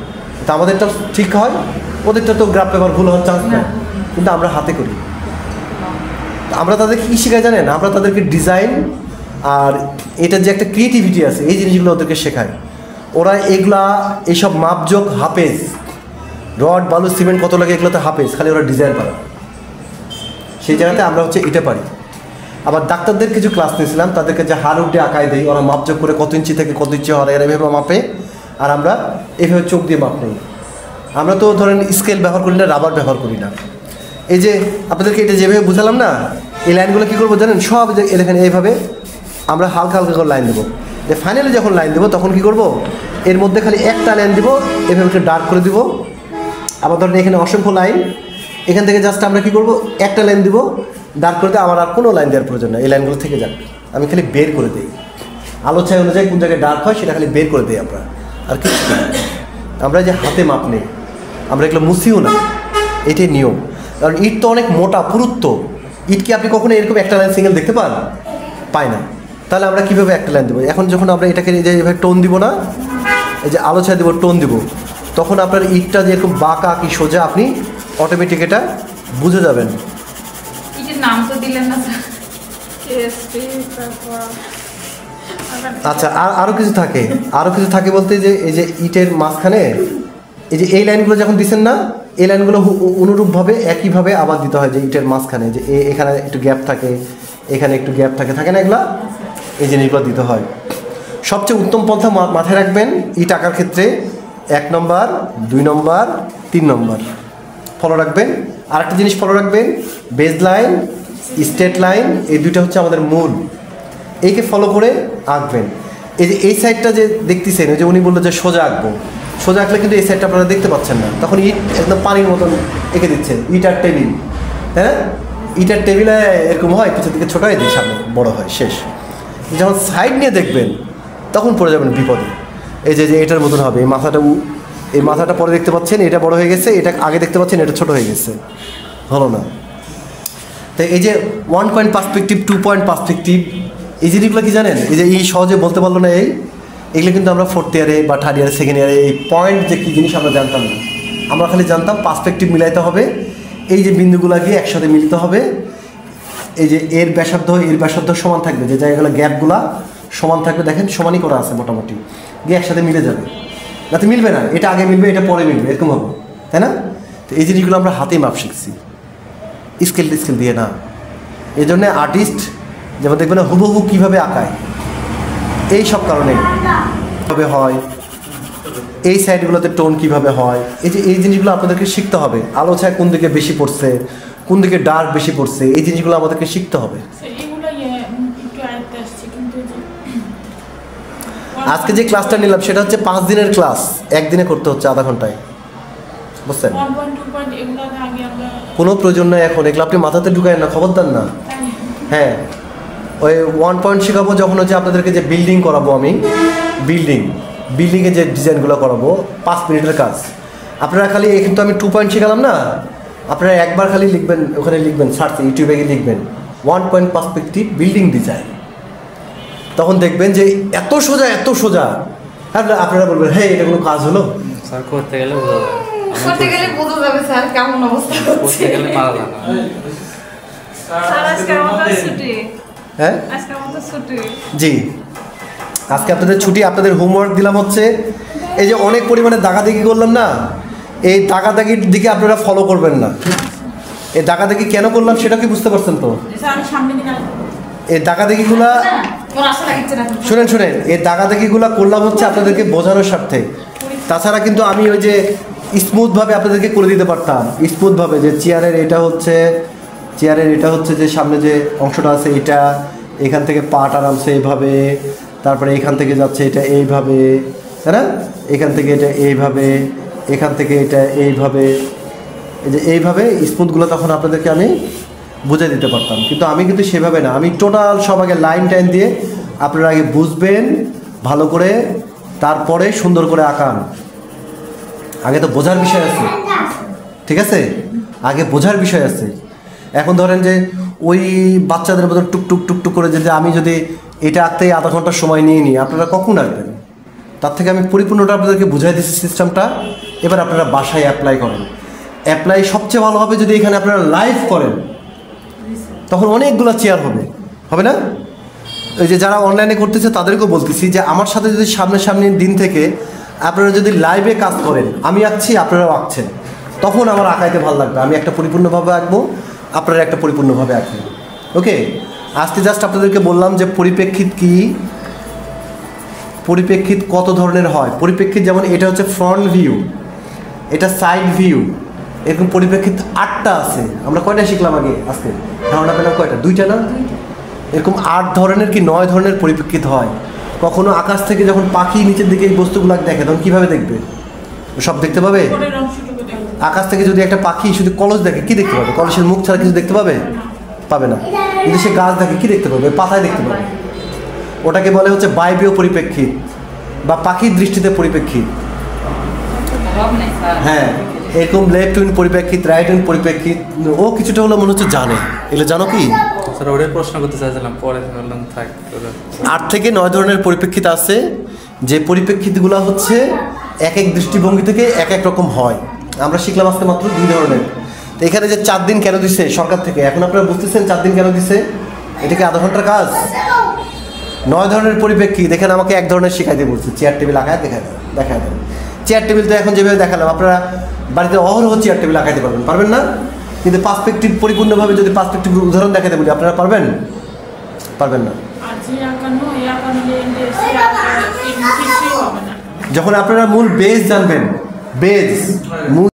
তো আমাদেরটা ঠিক হয়, ওদেরটা তো গ্রাফ পেপার ভুল হওয়ার চান্স নেই, কিন্তু আমরা হাতে করি। আমরা তাদেরকে কী শেখাই জানেন, আমরা তাদেরকে ডিজাইন আর এটার যে একটা ক্রিয়েটিভিটি আছে, এই জিনিসগুলো ওদেরকে শেখায়। ওরা এগুলা এইসব মাপযোগ হাফেজ, রড বালু সিমেন্ট কত লাগে এগুলোতে হাফেজ, খালি ওরা ডিজাইন পারে, সেই জায়গাতে আমরা হচ্ছে এটা পারি। আবার ডাক্তারদের কিছু ক্লাস নিয়েছিলাম, তাদেরকে যে হাড় উঠে আঁকায় দেয়, ওরা মাপযোগ করে কত ইঞ্চি থেকে কত ইঞ্চি হয় এরা এভাবে মাপে, আর আমরা এভাবে চোখ দিয়ে মাপ নেই। আমরা তো ধরেন স্কেল ব্যবহার করি না, রাবার ব্যবহার করি না। এই যে আপনাদেরকে এটা যেভাবে বুঝালাম না, এই লাইনগুলো কী করবো জানেন, সব এখানে এইভাবে আমরা হালকা হালকা করে লাইন দেবো, যে ফাইনালি যখন লাইন দেবো তখন কী করবো, এর মধ্যে খালি একটা লাইন দেবো, এভাবে একটু ডার্ক করে দেবো। আবার ধরেন এখানে অসংখ্য লাইন, এখান থেকে জাস্ট আমরা কী করবো, একটা লাইন দেবো, ডার্ক করে দিয়ে আমার আর কোনো লাইন দেওয়ার প্রয়োজন নেই, এই লাইনগুলো থেকে যাক, আমি খালি বের করে দিই, আলো ছায়া অনুযায়ী কোন জায়গায় ডার্ক হয় সেটা খালি বের করে দিই আমরা, আর কিছু না। আমরা যে হাতে মাপ নেই, আমরা এগুলো মুছিও না, এটাই নিয়ম। কারণ ইট তো অনেক মোটা পুরুত্ব, ইট কি আপনি কখনো এরকম একটা লাইন সিঙ্গেল দেখতে পান? পাই না। তাহলে আমরা কীভাবে একটা লাইন দেবো? এখন যখন আমরা এটাকে যে এভাবে টোন দিব না, এই যে আলো ছায়া দেবো, টোন দিব, তখন আপনার ইটটা যে এরকম বাঁকা কি সোজা আপনি অটোমেটিক এটা বুঝে যাবেন। ইটের নাম তো দিলেন না স্যার। কেএসপি, তারপর আচ্ছা, আরও কিছু থাকে বলতে যে এই যে ইটের মাঝখানে এই যে এই লাইনগুলো যখন দিচ্ছেন না, এই লাইনগুলো অনুরূপভাবে একইভাবে আবার দিতে হয়, যে ইটের মাঝখানে যে এখানে একটু গ্যাপ থাকে, এখানে একটু গ্যাপ থাকে না, এগুলা এই জিনিসগুলো দিতে হয়। সবচেয়ে উত্তম পন্থা মাথায় রাখবেন ইট আঁকার ক্ষেত্রে 1 নম্বর, 2 নম্বর, 3 নম্বর ফলো রাখবেন। আরেকটা জিনিস ফলো রাখবেন, বেজ লাইন, স্ট্রেট লাইন, এই দুইটা হচ্ছে আমাদের মূল, এইকে ফলো করে আঁকবেন। এই যে এই সাইডটা যে দেখতেছেন, ওই যে উনি বললো যে সোজা আঁকবো, সোজা আঁকলে কিন্তু এই সাইডটা আপনারা দেখতে পাচ্ছেন না, তখন ইট একদম পানির মতন এঁকে দিচ্ছেন। ইট আর টেবিল, হ্যাঁ, ইট আর টেবিলে এরকম হয়, পিছন দিকে ছোটো হয়, দিয়ে সামনে বড়ো হয়, শেষ। যখন সাইড নিয়ে দেখবেন তখন পড়ে যাবেন বিপদে। এই যে এটার মতন হবে, এই মাথাটা পরে দেখতে পাচ্ছেন এটা বড় হয়ে গেছে, এটা আগে দেখতে পাচ্ছেন এটা ছোট হয়ে গেছে, হলো না। তো এই যে 1 পয়েন্ট পার্সপেক্টিভ, 2 পয়েন্ট পার্সপেক্টিভ, এই জিনিসগুলো কি জানেন, এই যে এই সহজে বলতে পারলো না, এগুলো কিন্তু আমরা 4th ইয়ারে বা 3rd ইয়ারে, 2nd ইয়ারে এই পয়েন্ট যে কী জিনিস আমরা জানতাম না। আমরা খালি জানতাম পার্সপেক্টিভ মিলাইতে হবে, এই যে বিন্দুগুলো গিয়ে একসাথে মিলতে হবে, এই যে এর ব্যাসার্ধ সমান থাকবে, যে জায়গাগুলো গ্যাপগুলা সমান থাকবে, দেখেন সমানই করা আছে মোটামুটি, গিয়ে একসাথে মিলে যাবে। যাতে মিলবে না, এটা আগে মিলবে এটা পরে মিলবে, এরকম হবে, তাই না? তো এই জিনিসগুলো আমরা হাতেই মাপ শিখছি, স্কেল দিয়ে না। এই জন্যে আর্টিস্ট যেমন দেখবেন না হুবহু কীভাবে আঁকায়, এই সব কারণে কীভাবে হয়, এই সাইডগুলোতে টোন কীভাবে হয়, এই জিনিসগুলো আপনাদেরকে শিখতে হবে। আলো ছায়া কোন দিকে বেশি পড়ছে, কোন দিকে ডার্ক বেশি পড়ছে, এই জিনিসগুলো আমাদেরকে শিখতে হবে। এগুলো একটু আয়ত্তে আসছে, কিন্তু আজকে যে ক্লাসটা নিলাম সেটা হচ্ছে 5 দিনের ক্লাস, একদিনে করতে হচ্ছে আধা ঘন্টায়, বুঝছেন? 1.2 পয়েন্ট এগুলো আগে আমরা কোনো প্রয়োজন নয় এখন, এগুলো আপনি মাথাতে ঢুকায় না, খবরদার না। হ্যাঁ, ওই 1 পয়েন্ট শেখাবো যখন হচ্ছে আপনাদেরকে যে বিল্ডিং করাবো, আমি বিল্ডিংয়ে যে ডিজাইনগুলো করাবো 5 মিনিটের কাজ। আপনারা খালি কিন্তু আমি 2 পয়েন্ট শেখালাম না, আপনারা একবার খালি লিখবেন, ওখানে লিখবেন সার্চ, ইউটিউবে গিয়ে লিখবেন 1 পয়েন্ট পার্সপেক্টিভ বিল্ডিং ডিজাইন, তখন দেখবেন যে এত সোজা। আপনারা বলবেন হ্যাঁ এটা কোনো কাজ হলো? স্যার করতে গেলে বোঝা যাবে, করতে গেলে বোঝা যাবে স্যার কেমন অবস্থা হচ্ছে। করতে গেলে মারা যাবে। স্যার আজকে আমাদের ছুটি, হ্যাঁ আজকে আমাদের ছুটি। জি, আজকে আপনাদের ছুটি। আপনাদের হোমওয়ার্ক দিলাম হচ্ছে এই যে অনেক পরিমাণে দাগাদাগি করলাম না, এই দাগাদাগির দিকে আপনারা ফলো করবেন না। এই দাগাদাগি কেন করলাম সেটা কি বুঝতে পারছেন তো? স্যার আমি সামনে দিন এই দাগাদাগিগুলা তোমার আশা লাগছে না। শুনেন, এই দাগাদাগিগুলা করলাম হচ্ছে আপনাদেরকে বোঝানোর স্বার্থে। তাছাড়া কিন্তু আমি ওই যে স্মুথভাবে আপনাদেরকে করে দিতে পারতাম, স্মুথভাবে, যে চেয়ারের এটা হচ্ছে যে সামনে যে অংশটা আছে এটা, এখান থেকে পাট আরামসে এইভাবে, তারপরে এখান থেকে যাচ্ছে এটা এইভাবে, তাই না? এখান থেকে এটা এইভাবে, এখান থেকে এটা এইভাবে, এই যে এইভাবে স্মুথগুলো তখন আপনাদেরকে আমি বুঝে দিতে পারতাম। কিন্তু আমি কিন্তু সেভাবে না, আমি টোটাল সব আগে লাইন টাইন দিয়ে আপনারা আগে বুঝবেন ভালো করে, তারপরে সুন্দর করে আঁকান। আগে তো বোঝার বিষয় আছে, ঠিক আছে? আগে বোঝার বিষয় আছে। এখন ধরেন যে ওই বাচ্চাদের মতো টুকটুক করে যদি আমি যদি এটা আঁকতেই আধা ঘন্টা সময় নিয়ে নিই, আপনারা কখন আঁকবেন? তার থেকে আমি পরিপূর্ণটা আপনাদেরকে বুঝাই দিচ্ছি সিস্টেমটা, এবার আপনারা বাসায় অ্যাপ্লাই করেন। অ্যাপ্লাই সবচেয়ে ভালো হবে যদি এখানে আপনারা লাইভ করেন, তখন অনেকগুলো চেয়ার হবে না? ওই যে যারা অনলাইনে করতেছে তাদেরকেও বলতেছি যে আমার সাথে যদি সামনে দিন থেকে আপনারা যদি লাইভে কাজ করেন, আমি আঁকছি আপনারাও আঁকছেন, তখন আমার আঁকাইতে ভালো লাগবে। আমি একটা পরিপূর্ণভাবে আঁকবো, আপনারা একটা পরিপূর্ণভাবে আঁকবেন। ওকে, আজকে জাস্ট আপনাদেরকে বললাম যে পরিপ্রেক্ষিত কি, পরিপ্রেক্ষিত কত ধরনের হয়। পরিপ্রেক্ষিত যেমন এটা হচ্ছে ফ্রন্ট ভিউ, এটা সাইড ভিউ, এরকম পরিপ্রেক্ষিত 8টা আছে। আমরা কয়টা শিখলাম আগে? আজকে ধারণা পেলাম কয়টা? 2টা না? এরকম 8 ধরনের কি 9 ধরনের পরিপ্রেক্ষিত হয়। কখনো আকাশ থেকে যখন পাখি নিচের দিকে এই বস্তুগুলো দেখে তখন কীভাবে দেখবে? সব দেখতে পাবে? আকাশ থেকে যদি একটা পাখি শুধু কলস দেখে কি দেখতে পাবে? কলসের মুখ ছাড়া কিছু দেখতে পাবে? পাবে না। যদি সে গাছ দেখে কি দেখতে পাবে? পাতায় দেখতে পাবে। ওটাকে বলে হচ্ছে বায়বীয় পরিপ্রেক্ষিত বা পাখির দৃষ্টিতে পরিপ্রেক্ষিত। হ্যাঁ, এরকম লেফট উইন পরিপ্রেক্ষিত, রাইট উইন পরিপ্রেক্ষিত, ও কিছুটা হলো মনে হচ্ছে জানে। এগুলো জানো কি? স্যার ওটাই প্রশ্ন করতে চাইছিলাম, পরে বললাম থাক। 8 থেকে 9 ধরনের পরিপ্রেক্ষিত আছে, যে পরিপ্রেক্ষিতগুলো হচ্ছে এক এক দৃষ্টিভঙ্গি থেকে এক এক রকম হয়। আমরা শিখলাম আজকে মাত্র 2 ধরনের। তো এখানে যে 4 দিন কেন দিছে সরকার থেকে, এখন আপনারা বুঝতেছেন 4 দিন কেন দিছে? এটা কি আধা ঘন্টার কাজ? 9 ধরনের পরিপ্রেক্ষিত এখানে আমাকে এক ধরনের শিখাইতে বলছে, চেয়ার টেবিল আঁকায় দেখা দেন। চেয়ার টেবিল তো এখন যেভাবে দেখালাম, আপনারা বাড়িতে অহরহ চেয়ার টেবিল আঁকাইতে পারবেন না? কিন্তু পার্সপেক্টিভ পরিপূর্ণভাবে যদি পার্সপেক্টিভ উদাহরণ দেখাতে বলি, আপনারা পারবেন না। আর যে আঁকানো এই আঁকানো সে আঁকা কিছুই হবে না। যখন আপনারা মূল বেস জানবেন, বেস মূল